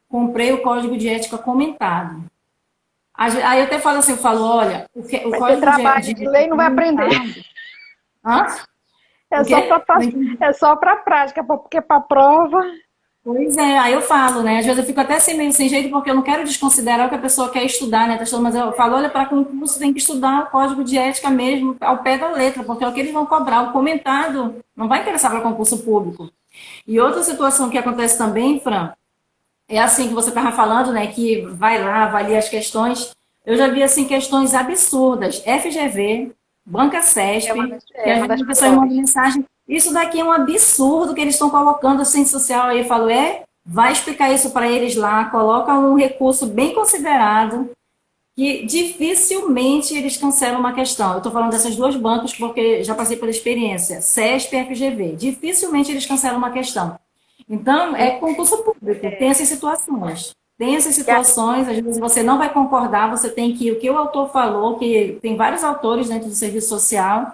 comprei o Código de Ética comentado. Aí eu até falo assim, olha, o código trabalho de lei não vai aprender. Hã? É só para prática, porque para prova... Pois é, aí eu falo, né? Às vezes eu fico até assim, meio sem jeito, porque eu não quero desconsiderar o que a pessoa quer estudar, né? Tá estudando, mas eu falo, olha, para concurso tem que estudar o código de ética mesmo, ao pé da letra, porque é o que eles vão cobrar. O comentado não vai interessar para concurso público. E outra situação que acontece também, Fran, é assim que você estava falando, né? Que vai lá, avalia as questões. Eu já vi, assim, questões absurdas. FGV, Banca É uma CESP, das, que é às uma vezes das a pessoa manda provas. mensagem. Isso daqui é um absurdo que eles estão colocando assim, social. Aí eu falo, vai explicar isso para eles lá, coloca um recurso bem considerado, que dificilmente eles cancelam uma questão. Eu estou falando dessas duas bancas porque já passei pela experiência, CESP e FGV. Dificilmente eles cancelam uma questão. Então, é concurso público, tem essas situações. Tem essas situações, às vezes você não vai concordar, você tem que, o que o autor falou, que tem vários autores dentro do serviço social,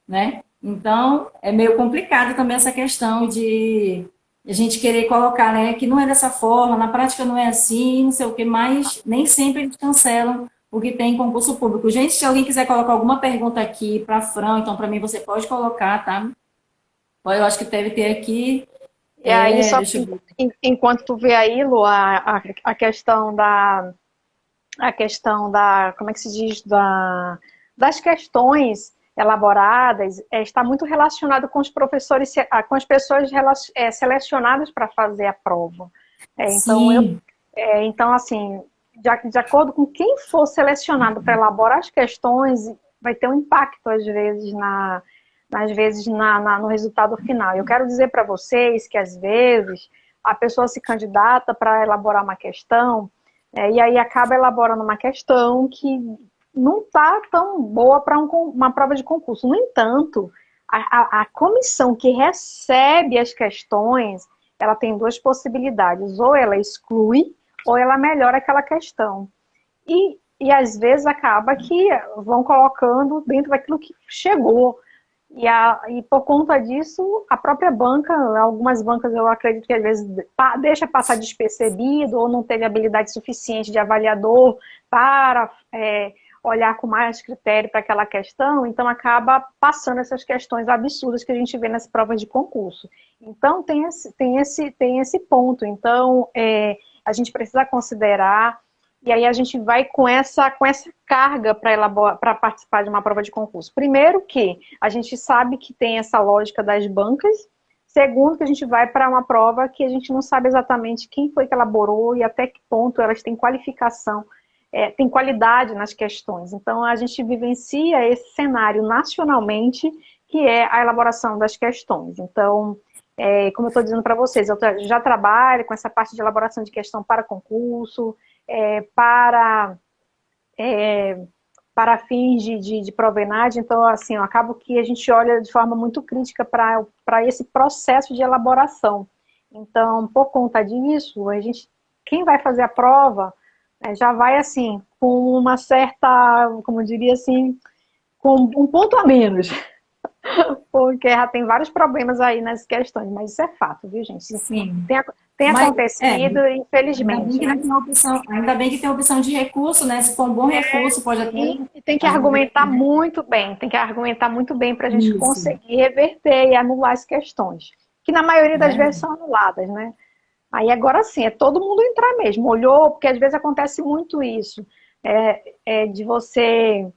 né? Então, é meio complicado também essa questão de a gente querer colocar, né, que não é dessa forma, na prática não é assim, não sei o que, mas nem sempre eles cancelam o que tem em concurso público. Gente, se alguém quiser colocar alguma pergunta aqui para a Fran, então para mim você pode colocar, tá? Eu acho que deve ter aqui, E aí, só deixa eu ver. enquanto tu vê aí, Lu, a questão como é que se diz, das questões elaboradas, está muito relacionado com os professores, com as pessoas selecionadas para fazer a prova. Então, Sim, então, assim, de acordo com quem for selecionado para elaborar as questões, vai ter um impacto, no resultado final. Eu quero dizer para vocês que, às vezes, a pessoa se candidata para elaborar uma questão, e aí acaba elaborando uma questão que não está tão boa para uma prova de concurso. No entanto, a comissão que recebe as questões, ela tem duas possibilidades: ou ela exclui, ou ela melhora aquela questão. E às vezes acaba que vão colocando dentro daquilo que chegou. E por conta disso, a própria banca, algumas bancas eu acredito que às vezes deixa passar despercebido ou não teve habilidade suficiente de avaliador para olhar com mais critério para aquela questão, então acaba passando essas questões absurdas que a gente vê nas provas de concurso. Então tem esse ponto. Então a gente precisa considerar. E aí a gente vai com essa carga para participar de uma prova de concurso. Primeiro que a gente sabe que tem essa lógica das bancas. Segundo, que a gente vai para uma prova que a gente não sabe exatamente quem foi que elaborou e até que ponto elas têm qualificação, tem qualidade nas questões. Então a gente vivencia esse cenário nacionalmente, que é a elaboração das questões. Então, como eu estou dizendo para vocês, eu já trabalho com essa parte de elaboração de questão para concurso, para fins de provenade. Então, assim, eu acabo que a gente olha de forma muito crítica para esse processo de elaboração. Então, por conta disso, quem vai fazer a prova já vai, assim, com uma certa, como eu diria assim, com um ponto a menos, porque já tem vários problemas aí nas questões, mas isso é fato, viu, gente? sim. Tem Mas, acontecido, ainda bem infelizmente, que né? tem a opção, ainda bem que tem a opção de recurso, né? Se for um bom recurso, pode até E tem que fazer um argumentar recurso. muito bem, para a gente Isso. conseguir reverter e anular as questões, que na maioria das vezes Verdade. são anuladas, né? Aí agora sim, é todo mundo entrar mesmo, olhou, porque às vezes acontece muito isso, de você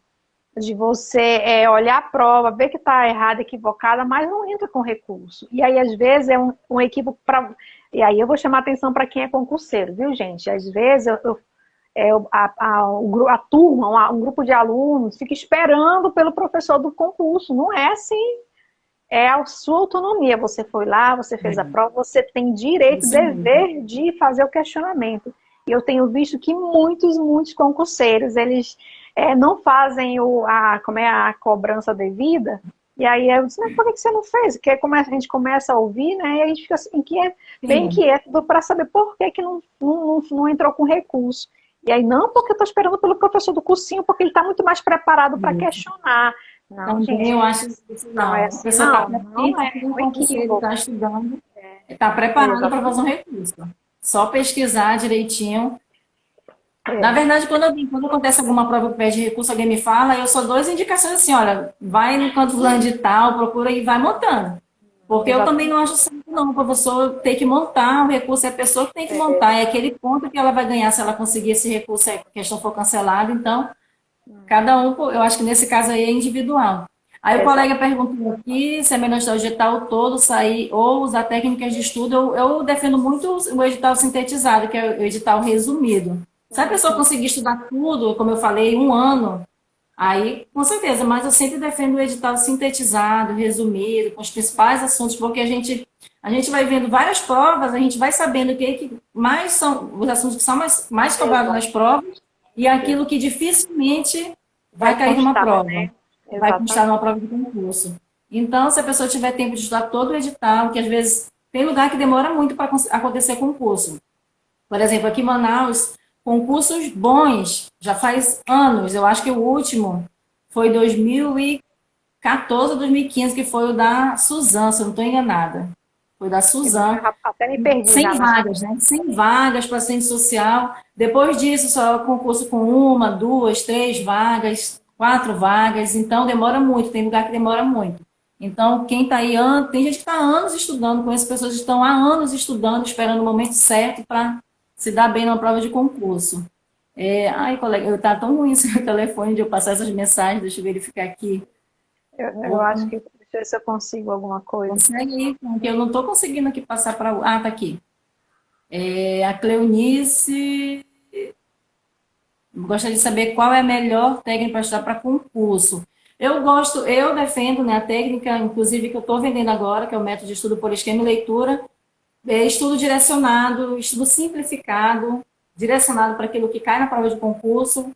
olhar a prova, ver que está errada, equivocada, mas não entra com recurso. E aí, às vezes, é um equívoco para. E aí eu vou chamar atenção para quem é concurseiro, viu, gente? Às vezes a turma, um grupo de alunos, fica esperando pelo professor do concurso. Não é assim. É a sua autonomia. Você foi lá, você fez a prova, você tem direito, Isso mesmo. dever de fazer o questionamento. E eu tenho visto que muitos concurseiros, eles não fazem como é a cobrança devida. E aí eu disse, mas por que você não fez? Porque a gente começa a ouvir, né? E a gente fica assim, bem Sim. inquieto para saber por que não entrou com recurso. E aí, não, porque eu estou esperando pelo professor do cursinho, porque ele está muito mais preparado para questionar. Não, Também gente, eu acho isso não é não. A assim, pessoa está não é um um concurseiro está equívoco. estudando, está É, preparado para fazer um exatamente. recurso. Só pesquisar direitinho. Na É, verdade, quando acontece alguma prova que pede recurso, alguém me fala, eu só dou as indicações assim, olha, vai no canto fulano de tal, procura e vai montando. Porque eu também não exatamente. acho certo, não, o professor tem que montar, o recurso é a pessoa que tem que montar, é aquele ponto que ela vai ganhar se ela conseguir esse recurso, se a questão for cancelada, então, cada um, eu acho que nesse caso aí é individual. Aí o colega perguntou aqui se é melhor estudar o edital todo, sair ou usar técnicas de estudo. Eu defendo muito o edital sintetizado, que é o edital resumido. Se a pessoa conseguir estudar tudo, como eu falei, um ano, aí com certeza, mas eu sempre defendo o edital sintetizado, resumido, com os principais assuntos, porque a gente vai vendo várias provas, a gente vai sabendo o que mais são os assuntos que são mais cobrados nas provas e aquilo que dificilmente vai cair numa prova. Né? Vai constar numa prova de concurso. Então, se a pessoa tiver tempo de estudar todo o edital, que às vezes tem lugar que demora muito para acontecer concurso. Por exemplo, aqui em Manaus, concursos bons, já faz anos. Eu acho que o último foi 2014 ou 2015, que foi o da Suzan, se eu não estou enganada. Foi da Suzan. Até me perdi. 100 vagas, né? 100 vagas para assistente social. Depois disso, só concurso com 1, 2, 3 vagas, 4 vagas. Então, demora muito. Tem lugar que demora muito. Então, quem está aí, tem gente que está há anos estudando, conheço pessoas que estão há anos estudando, esperando o momento certo para se dar bem numa prova de concurso. Ai, colega, está tão ruim esse meu telefone de eu passar essas mensagens, deixa eu verificar aqui. Eu acho que, deixa eu ver se eu consigo alguma coisa. Consegue aí, porque eu não estou conseguindo aqui passar para... Ah, tá aqui. A Cleonice gostaria de saber qual é a melhor técnica para estudar para concurso. Eu defendo, né, a técnica, inclusive, que eu estou vendendo agora, que é o método de estudo por esquema e leitura, estudo direcionado, estudo simplificado, direcionado para aquilo que cai na prova de concurso,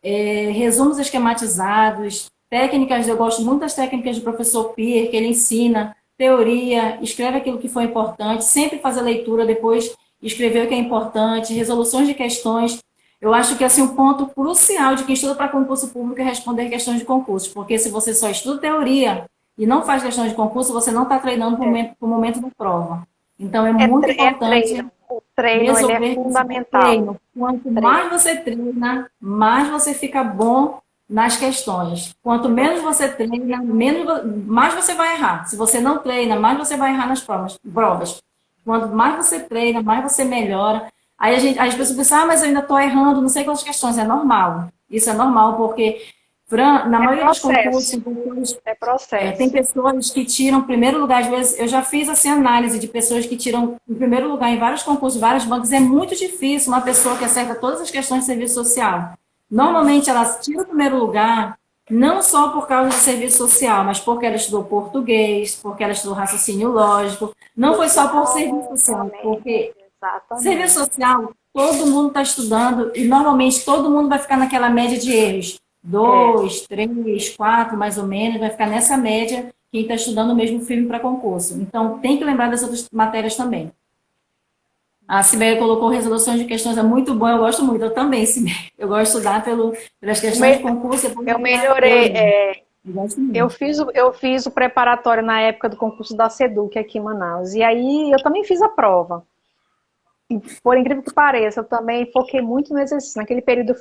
resumos esquematizados, técnicas, eu gosto muito das técnicas do professor Pierre, que ele ensina teoria, escreve aquilo que foi importante, sempre fazer leitura, depois escrever o que é importante, resoluções de questões. Eu acho que assim, um ponto crucial de quem estuda para concurso público é responder questões de concurso, porque se você só estuda teoria e não faz questões de concurso, você não está treinando para o momento da prova. Então, é muito importante o treino ele é fundamental. Treino. Quanto mais você treina, mais você fica bom nas questões. Quanto menos você treina, mais você vai errar. Se você não treina, mais você vai errar nas provas. Quanto mais você treina, mais você melhora. Aí as pessoas pensam, mas eu ainda estou errando, não sei quantas questões. É normal. Isso é normal, porque na maioria dos concursos, é processo. Tem pessoas que tiram primeiro lugar, às vezes, eu já fiz assim, análise de pessoas que tiram em primeiro lugar em vários concursos, vários bancos, é muito difícil uma pessoa que acerta todas as questões de serviço social. Normalmente ela tira o primeiro lugar, não só por causa do serviço social, mas porque ela estudou português, porque ela estudou raciocínio lógico, não foi só por serviço social, porque serviço social, todo mundo está estudando e normalmente todo mundo vai ficar naquela média de erros. 2, 3, 4, mais ou menos, vai ficar nessa média quem está estudando o mesmo filme para concurso. Então, tem que lembrar das outras matérias também. A Sibeli colocou resoluções de questões, é muito bom, eu gosto muito, eu também, Sibeli. Eu gosto de estudar pelas questões de concurso. Eu melhorei, eu fiz o preparatório na época do concurso da SEDUC aqui em Manaus, e aí eu também fiz a prova. E, por incrível que pareça, eu também foquei muito no exercício. Naquele período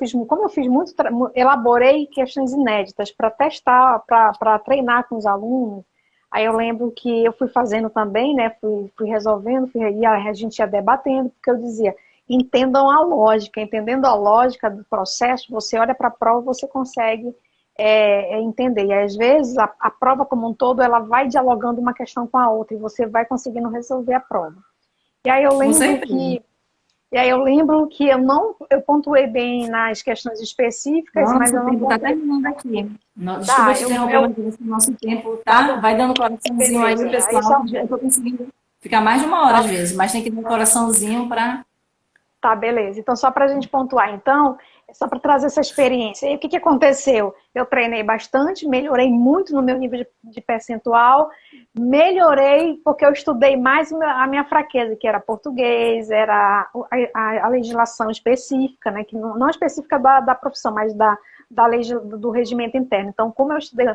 elaborei questões inéditas para testar, para treinar com os alunos. Aí eu lembro que eu fui fazendo também, né? Fui resolvendo, e a gente ia debatendo, porque eu dizia, entendam a lógica, entendendo a lógica do processo, você olha para a prova, você consegue entender. E às vezes a prova como um todo, ela vai dialogando uma questão com a outra, e você vai conseguindo resolver a prova. E aí eu lembro que eu pontuei bem nas questões específicas, nossa, mas eu não está terminando aqui. Desculpa te interromper, mas nosso tempo tá, vai dando coraçãozinho aí, pessoal. Eu estou conseguindo ficar mais de uma hora às vezes, mas tem que dar um coraçãozinho para... Tá, beleza. Então, só para a gente pontuar, então, é só para trazer essa experiência. E o que aconteceu? Eu treinei bastante, melhorei muito no meu nível de percentual, melhorei porque eu estudei mais a minha fraqueza, que era português, era a legislação específica, né? Que não específica da profissão, mas da lei do regimento interno. Então, como eu estudei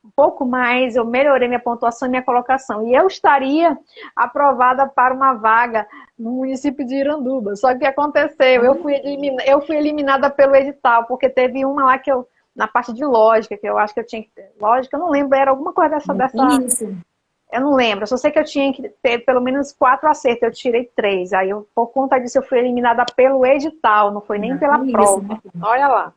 um pouco mais, eu melhorei minha pontuação e minha colocação. E eu estaria aprovada para uma vaga no município de Iranduba. Só que o que aconteceu? Eu fui eliminada pelo edital, porque teve uma lá que na parte de lógica, que eu acho que eu tinha que ter. Lógica, eu não lembro, era alguma coisa dessa. Eu não lembro, eu só sei que eu tinha que ter pelo menos 4 acertos, eu tirei 3. Aí, por conta disso, eu fui eliminada pelo edital, não foi nem pela É isso, prova. né? Olha lá.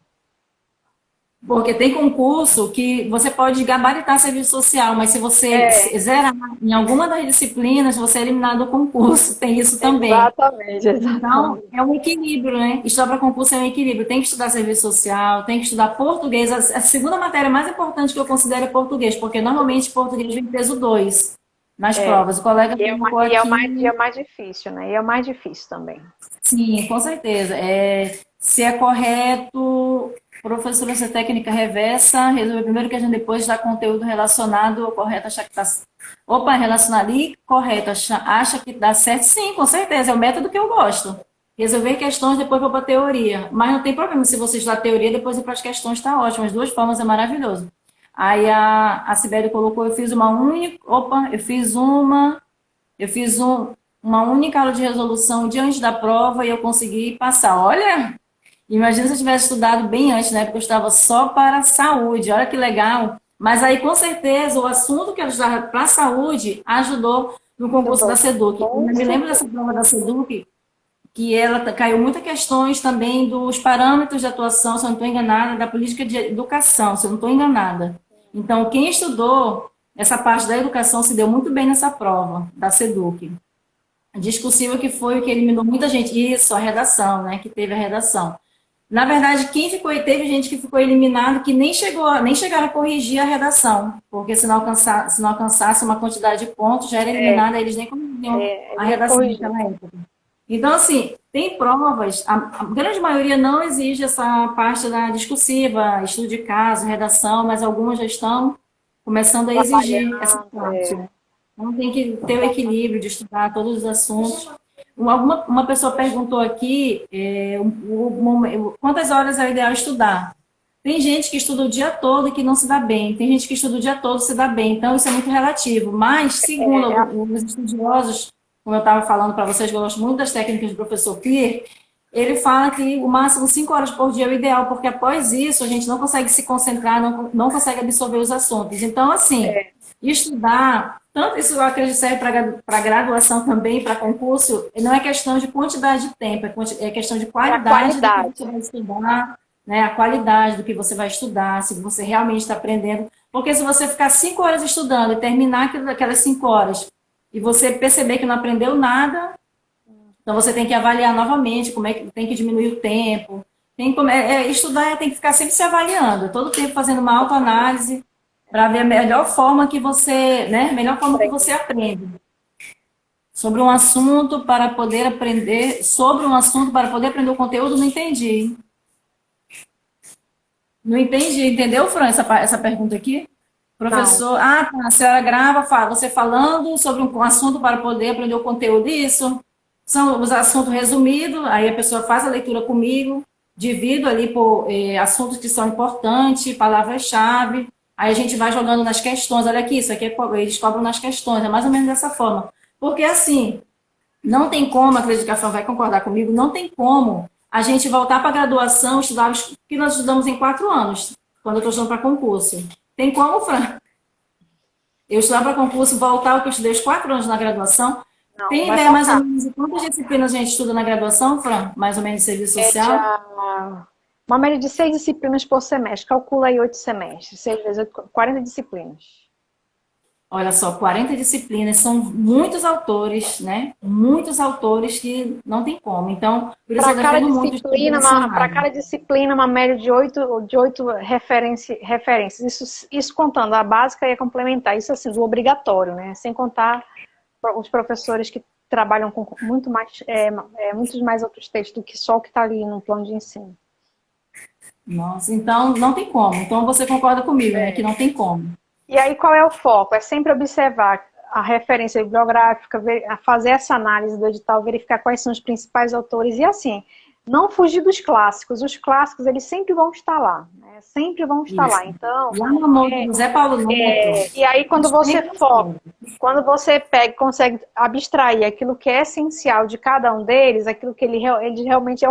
Porque tem concurso que você pode gabaritar serviço social, mas se você É, zerar em alguma das disciplinas, você é eliminado do concurso. Tem isso também. exatamente, Então, exatamente. é um equilíbrio, né? Estudar para concurso é um equilíbrio. Tem que estudar serviço social, tem que estudar português. A segunda matéria mais importante que eu considero é português, porque normalmente português vem peso 2 nas É. provas. O colega colocou E é aqui. o mais difícil, né? E é o mais difícil também. Sim, com certeza. Se é correto, professora, se é técnica reversa, resolver primeiro que a gente depois dá conteúdo relacionado, correto, achar que está. Opa, relacionado ali, correto, acha que dá certo? Sim, com certeza, é o método que eu gosto. Resolver questões, depois vou para a teoria. Mas não tem problema, se você estudar a teoria, depois ir para as questões, está ótimo. As duas formas é maravilhoso. Aí a Sibeli colocou, eu fiz uma única. Opa, eu fiz uma única aula de resolução diante da prova e eu consegui passar. Olha, imagina se eu tivesse estudado bem antes, né? Porque eu estava só para a saúde. Olha que legal. Mas aí, com certeza, o assunto que eu estudava para a saúde ajudou no concurso da SEDUC. Eu Com me lembro dessa certeza. prova da SEDUC, que ela caiu muitas questões também dos parâmetros de atuação, se eu não estou enganada, da política de educação, se eu não estou enganada. Então, quem estudou essa parte da educação se deu muito bem nessa prova da SEDUC. Discursiva que foi o que eliminou muita gente. Isso, a redação, né? Que teve a redação. Na verdade, teve gente que ficou eliminado que nem chegaram a corrigir a redação, porque se não alcançasse uma quantidade de pontos, já era eliminada, eles nem corrigiam a Nem redação corrigir. naquela época. Então, assim, tem provas, a grande maioria não exige essa parte da discursiva, estudo de caso, redação, mas algumas já estão começando a exigir essa Trabalhando, parte, né? Então, tem que ter o equilíbrio de estudar todos os assuntos. Uma pessoa perguntou aqui quantas horas é o ideal estudar. Tem gente que estuda o dia todo e que não se dá bem. Tem gente que estuda o dia todo e se dá bem. Então, isso é muito relativo. Mas, segundo os estudiosos, como eu estava falando para vocês, que eu gosto muito das técnicas do professor Clear, ele fala que o máximo 5 horas por dia é o ideal, porque após isso a gente não consegue se concentrar, não consegue absorver os assuntos. Então, assim, estudar, tanto isso eu acredito que serve para graduação também, para concurso, não é questão de quantidade de tempo, é questão de é a qualidade do que qualidade. você vai estudar, né? A qualidade do que você vai estudar, se você realmente está aprendendo. Porque se você ficar 5 horas estudando e terminar aquelas 5 horas e você perceber que não aprendeu nada, então você tem que avaliar novamente como é que tem que diminuir o tempo. Estudar tem que ficar sempre se avaliando, todo tempo fazendo uma autoanálise para ver a melhor forma que você, né, melhor forma que você aprende. Sobre um assunto para poder aprender, o conteúdo, não entendi. Não entendi, entendeu, Fran, essa pergunta aqui? Não. Professor, tá, a senhora grava você falando sobre um assunto para poder aprender o conteúdo, isso. São os assuntos resumidos, aí a pessoa faz a leitura comigo, divido ali por assuntos que são importantes, palavras-chave, aí a gente vai jogando nas questões, olha aqui, isso aqui eles cobram nas questões, é mais ou menos dessa forma. Porque assim, não tem como, acredito que a Fran vai concordar comigo, não tem como a gente voltar para a graduação, estudar o que nós estudamos em 4 anos, quando eu estou estudando para concurso. Tem como, Fran? Eu estudar para concurso, voltar ao que eu estudei os 4 anos na graduação. Não, Tem vai ideia mais ou faltar. menos de quantas disciplinas a gente estuda na graduação, Fran? Mais ou menos de serviço Média, social? uma média de 6 disciplinas por semestre. Calcula aí 8 semestres. 6 vezes 8, 40 disciplinas. Olha só, 40 disciplinas, são muitos autores, né? Muitos autores que não tem como. Então, por isso eu defendo muito o estudo Para direcionado. cada disciplina, uma média de 8 referências. Isso contando a básica e a complementar. Isso assim, do obrigatório, né? Sem contar os professores que trabalham com muitos mais outros textos do que só o que está ali no plano de ensino. Nossa, então não tem como. Então você concorda comigo, né? Que não tem como. E aí qual é o foco? É sempre observar a referência bibliográfica, fazer essa análise do edital, verificar quais são os principais autores e assim, não fugir dos clássicos. Os clássicos, eles sempre vão estar lá, né? Sempre vão estar lá. Então, José Paulo Neto. e aí quando você foca, quando você pega e consegue abstrair aquilo que é essencial de cada um deles, aquilo que ele realmente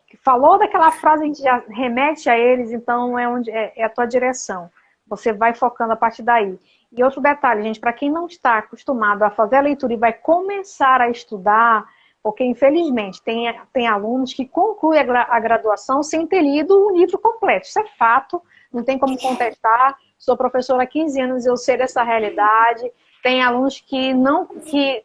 que falou daquela frase, a gente já remete a eles, então é a tua direção. Você vai focando a partir daí. E outro detalhe, gente, para quem não está acostumado a fazer a leitura e vai começar a estudar, porque infelizmente tem alunos que concluem a graduação sem ter lido o livro completo. Isso é fato, não tem como contestar. Sou professora há 15 anos, eu sei dessa realidade. Tem alunos que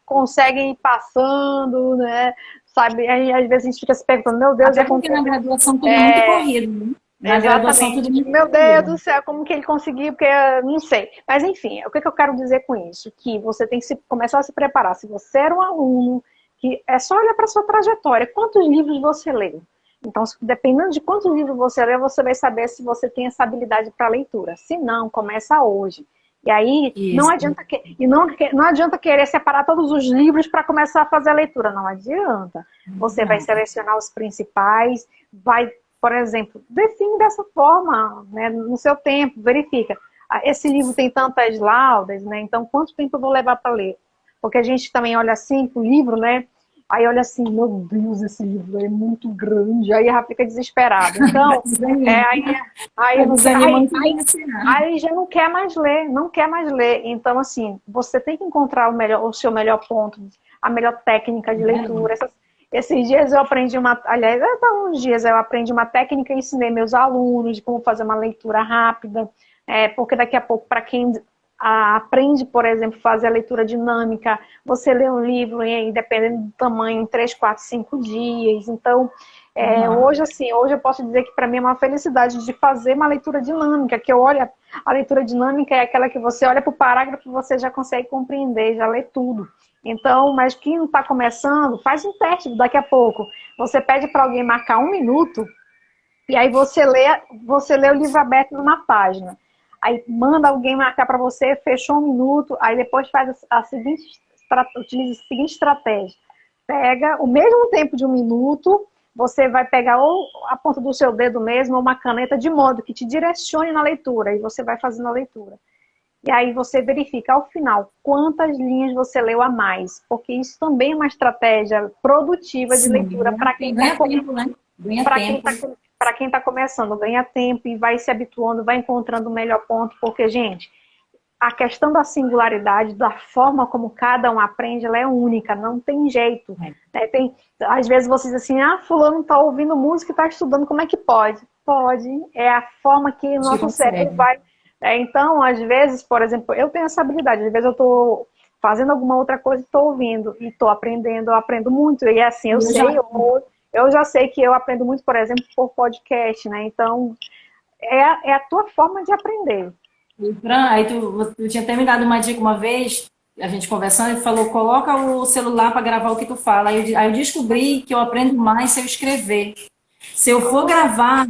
conseguem ir passando, né? Sabe? Aí, às vezes a gente fica se perguntando, meu Deus, Até porque na graduação tudo é muito corrido, né? Na graduação tudo é muito Meu corrido. Deus do céu, como que ele conseguiu? Porque não sei. Mas enfim, o que eu quero dizer com isso? Que você tem que começar a se preparar. Se você era um aluno, que é só olhar para a sua trajetória. Quantos livros você leu? Então, dependendo de quantos livros você leu, você vai saber se você tem essa habilidade para leitura. Se não, começa hoje. E aí, não adianta, não adianta querer separar todos os livros para começar a fazer a leitura. Não adianta. Você vai selecionar os principais, vai, por exemplo, define dessa forma, né, no seu tempo, verifica. Esse livro tem tantas laudas, né? Então, quanto tempo eu vou levar para ler? Porque a gente também olha assim pro livro, né? Aí olha assim, meu Deus, esse livro é muito grande, aí já fica desesperado. Então, aí já não quer mais ler, não quer mais ler. Então, assim, você tem que encontrar o seu melhor ponto, a melhor técnica de leitura. Esses dias eu aprendi uns dias eu aprendi uma técnica e ensinei meus alunos de como fazer uma leitura rápida, porque daqui a pouco, para quem aprende, por exemplo, fazer a leitura dinâmica, você lê um livro, e dependendo do tamanho, em 3, 4, 5 dias. Então, hoje eu posso dizer que para mim é uma felicidade de fazer uma leitura dinâmica, que eu olho, a leitura dinâmica é aquela que você olha para o parágrafo e você já consegue compreender, já lê tudo. Então, mas quem não está começando, faz um teste daqui a pouco. Você pede para alguém marcar 1 minuto, e aí você lê o livro aberto numa página. Aí manda alguém marcar para você, fechou 1 minuto, aí depois faz utiliza a seguinte estratégia. Pega o mesmo tempo de 1 minuto, você vai pegar ou a ponta do seu dedo mesmo, ou uma caneta, de modo que te direcione na leitura, e você vai fazendo a leitura. E aí você verifica ao final quantas linhas você leu a mais, porque isso também é uma estratégia produtiva de leitura para quem está para quem está começando, ganha tempo e vai se habituando, vai encontrando o melhor ponto, porque, gente, a questão da singularidade, da forma como cada um aprende, ela é única, não tem jeito. Às vezes você diz assim, fulano está ouvindo música e está estudando, como é que pode? Pode, é a forma que o nosso cérebro vai... Então, às vezes, por exemplo, eu tenho essa habilidade, às vezes eu estou fazendo alguma outra coisa e estou ouvindo, e estou aprendendo, eu aprendo muito, e assim, eu já sei que eu aprendo muito, por exemplo, por podcast, né? Então, é a tua forma de aprender. Fran, aí tu tinha até me dado uma dica uma vez, a gente conversando, e falou, coloca o celular para gravar o que tu fala. Aí eu descobri que eu aprendo mais se eu escrever. Se eu for gravar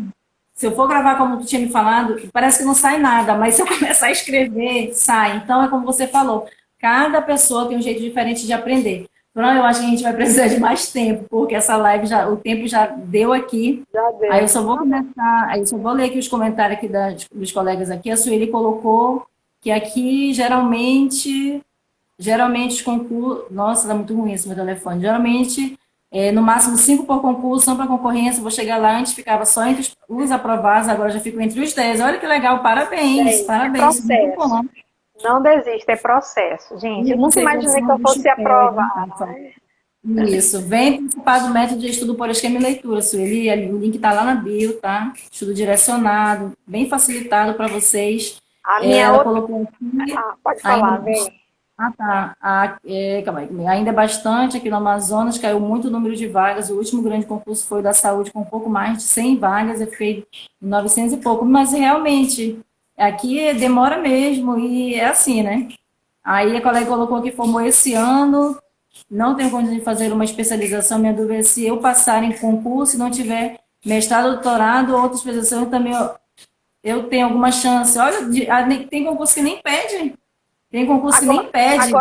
como tu tinha me falado, parece que não sai nada, mas se eu começar a escrever, sai. Então, é como você falou, cada pessoa tem um jeito diferente de aprender. Fran, eu acho que a gente vai precisar de mais tempo, porque essa live, o tempo já deu aqui. Já deu. Aí eu só vou começar, aí eu só vou ler aqui os comentários aqui dos colegas aqui. A Sueli colocou que aqui, geralmente os concursos... Nossa, tá muito ruim esse meu telefone. Geralmente, no máximo 5 por concurso, são para concorrência. Vou chegar lá, antes ficava só entre os aprovados, agora já fico entre os 10. Olha que legal, parabéns, parabéns. Muito bom. Não desista, é processo. Gente, eu nunca imaginei que eu fosse aprovada. Isso, vem participar do método de estudo por esquema e leitura, Sueli. O link está lá na bio, tá? Estudo direcionado, bem facilitado para vocês. A minha colocou aqui. Pode falar, vem. Tá. Calma aí. Ainda é bastante aqui no Amazonas, caiu muito o número de vagas. O último grande concurso foi o da saúde, com um pouco mais de 100 vagas, feito em 900 e pouco. Mas realmente, aqui demora mesmo, e é assim, né? Aí a colega colocou que formou esse ano, não tenho condição de fazer uma especialização. Minha dúvida é se eu passar em concurso e não tiver mestrado, doutorado ou outra especialização, também eu tenho alguma chance. Olha, tem concurso que nem pede. Tem concurso que nem pede.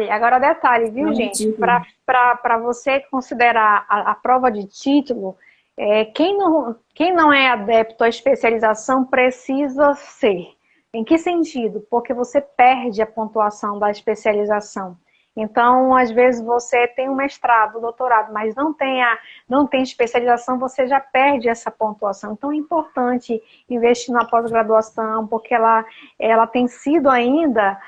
Agora detalhe, viu, gente? Para você considerar a prova de título, quem não é adepto à especialização precisa ser. Em que sentido? Porque você perde a pontuação da especialização. Então, às vezes você tem um mestrado, doutorado, mas não tem especialização, você já perde essa pontuação. Então, é importante investir na pós-graduação, porque ela tem sido ainda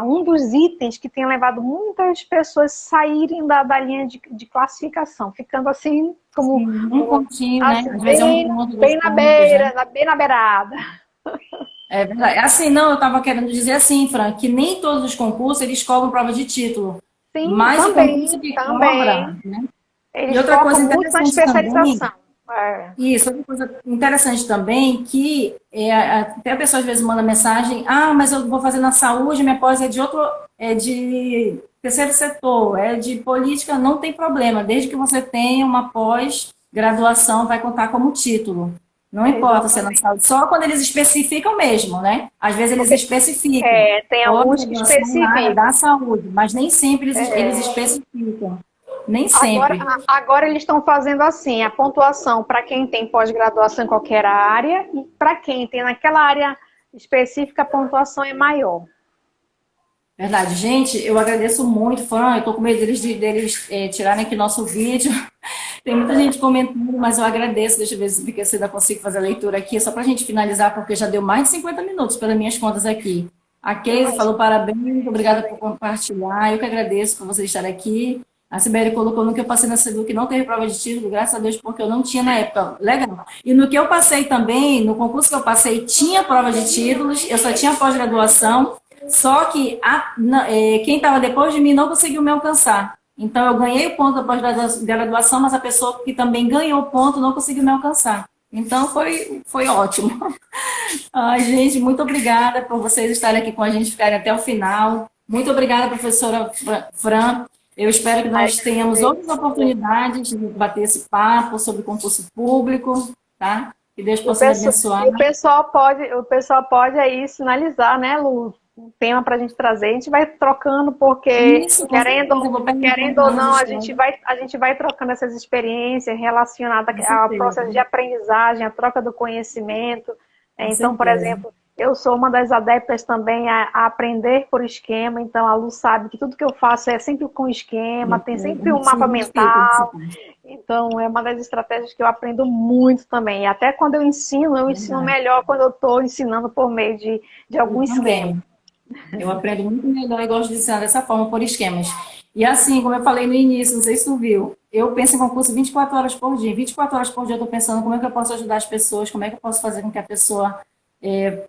um dos itens que tem levado muitas pessoas a saírem da linha de classificação, ficando assim como, Sim, um pontinho, né? assim, Às vezes é um ponto, dois bem na pontos, né? beira, bem na beirada. É verdade. Assim, não, eu estava querendo dizer assim, Fran, que nem todos os concursos eles cobram prova de título, Sim, mas o concurso também, que também. cobra, né? E Eles outra coisa focam muito na interessante também, especialização. É. isso, outra coisa interessante também, que até a pessoa às vezes manda mensagem, mas eu vou fazer na saúde, minha pós é de terceiro setor, é de política, não tem problema, desde que você tenha uma pós-graduação, vai contar como título. Não importa se é na Exatamente. saúde, só quando eles especificam mesmo, né? Às vezes eles especificam Tem alguns que pós-graduação na área da especificam. saúde, mas nem sempre eles especificam. Nem Agora, sempre. agora eles estão fazendo assim, a pontuação para quem tem pós-graduação em qualquer área e para quem tem naquela área específica, a pontuação é maior. Verdade. Gente, eu agradeço muito, Fran. Eu tô com medo deles tirarem aqui nosso vídeo. Tem muita gente comentando, mas eu agradeço. Deixa eu ver se eu ainda consigo fazer a leitura aqui, só para a gente finalizar, porque já deu mais de 50 minutos pelas minhas contas aqui. A Keise falou parabéns, muito obrigada por compartilhar. Eu que agradeço por você estar aqui. A Sibeli colocou no que eu passei na SEDUC, não teve prova de título, graças a Deus, porque eu não tinha na época. Legal. E no que eu passei também, no concurso que eu passei, tinha prova de títulos, eu só tinha pós-graduação, só que quem estava depois de mim não conseguiu me alcançar. Então, eu ganhei o ponto da pós-graduação, mas a pessoa que também ganhou o ponto não conseguiu me alcançar. Então, foi ótimo. Ai, gente, muito obrigada por vocês estarem aqui com a gente, ficarem até o final. Muito obrigada, professora Fran. Eu espero que nós tenhamos outras oportunidades de bater esse papo sobre concurso público, tá? Que Deus possa me abençoar. O pessoal pode aí sinalizar, né, Lu? Um tema para a gente trazer, a gente vai trocando, porque Isso, com querendo certeza, ou não, a gente vai trocando essas experiências relacionadas ao processo de aprendizagem, a troca do conhecimento. Então, por exemplo, eu sou uma das adeptas também a aprender por esquema, então a Lu sabe que tudo que eu faço é sempre com esquema, tem sempre um mapa mental. Então, é uma das estratégias que eu aprendo muito também. E até quando eu ensino melhor quando eu estou ensinando por meio de algum esquema. Eu aprendo muito melhor e gosto de ensinar dessa forma, por esquemas. E assim, como eu falei no início, não sei se tu viu, eu penso em concurso 24 horas por dia. 24 horas por dia eu estou pensando como é que eu posso ajudar as pessoas, como é que eu posso fazer com que a pessoa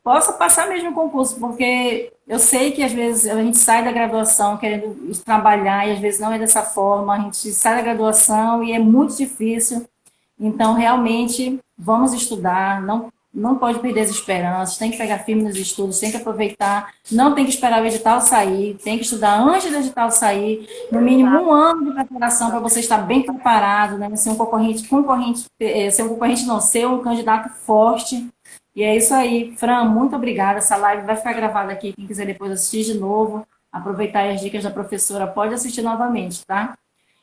possa passar mesmo o concurso, porque eu sei que às vezes a gente sai da graduação querendo trabalhar e às vezes não é dessa forma, a gente sai da graduação e é muito difícil. Então, realmente, vamos estudar, não pode perder as esperanças, tem que pegar firme nos estudos, tem que aproveitar, não tem que esperar o edital sair, tem que estudar antes do edital sair, no mínimo 1 ano de preparação para você estar bem preparado, né? Ser um concorrente não, ser um candidato forte. E é isso aí, Fran, muito obrigada. Essa live vai ficar gravada aqui, quem quiser depois assistir de novo, aproveitar as dicas da professora, pode assistir novamente, tá?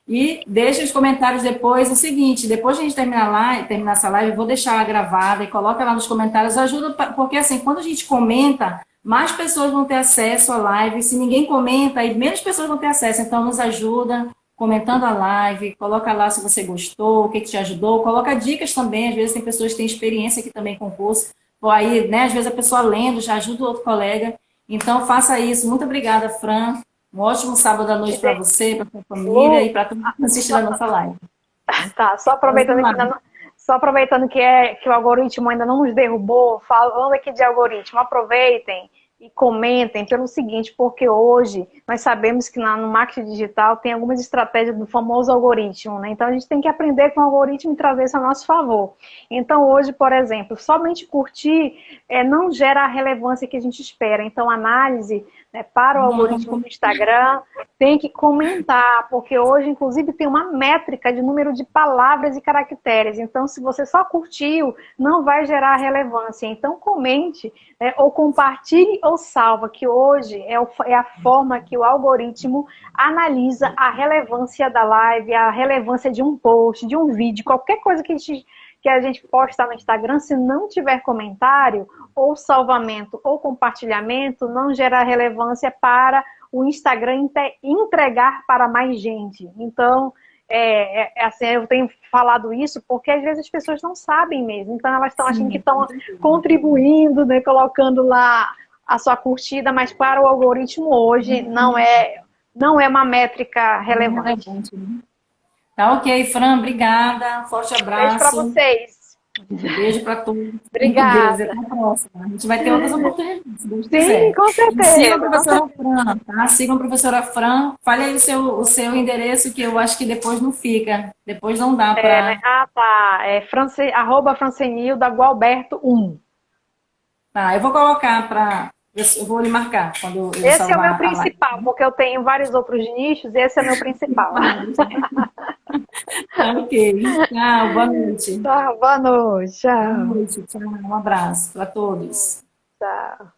E deixa os comentários depois. O seguinte, depois de a gente terminar essa live, eu vou deixar gravada e coloca lá nos comentários. Ajuda, porque assim, quando a gente comenta, mais pessoas vão ter acesso à live. Se ninguém comenta, aí menos pessoas vão ter acesso. Então, nos ajuda comentando a live. Coloca lá se você gostou, o que te ajudou. Coloca dicas também. Às vezes tem pessoas que têm experiência aqui também com o curso. Aí, né, às vezes a pessoa lendo já ajuda o outro colega. Então, faça isso. Muito obrigada, Fran. Um ótimo sábado à noite para você, para sua família e para todo mundo que assistir a nossa live. Tá, só aproveitando que o algoritmo ainda não nos derrubou, falando aqui de algoritmo, aproveitem e comentem pelo seguinte, porque hoje nós sabemos que no marketing digital tem algumas estratégias do famoso algoritmo, né? Então a gente tem que aprender com o algoritmo e trazer isso a nosso favor. Então hoje, por exemplo, somente curtir não gera a relevância que a gente espera. Então análise para o algoritmo do Instagram, tem que comentar, porque hoje, inclusive, tem uma métrica de número de palavras e caracteres. Então, se você só curtiu, não vai gerar relevância. Então, comente, ou compartilhe ou salva, que hoje é a forma que o algoritmo analisa a relevância da live, a relevância de um post, de um vídeo, qualquer coisa que a gente posta no Instagram, se não tiver comentário, ou salvamento, ou compartilhamento, não gera relevância para o Instagram entregar para mais gente. Então, assim, eu tenho falado isso porque às vezes as pessoas não sabem mesmo. Então, elas estão achando que estão contribuindo, né, colocando lá a sua curtida, mas para o algoritmo hoje não é uma métrica relevante. Tá ok, Fran, obrigada. Forte Beijo para abraço. vocês. Beijo para todos. Obrigada. Até a próxima. A gente vai ter outras oportunidades, se Deus Sim, quiser. com certeza. Sigam a professora Fran, tá? Sigam a professora Fran. Fale aí o seu endereço, que eu acho que depois não fica. Depois não dá para... Né? Ah, tá. @francenilda Gualberto 1. Tá, eu vou colocar para... Eu vou lhe marcar quando eu Esse é o salvar meu a live. principal, porque eu tenho vários outros nichos, esse é o meu principal. Tá ok. Tchau, boa noite. Tá, boa noite. Boa Tchau. noite, tchau. Um abraço para todos. Tchau.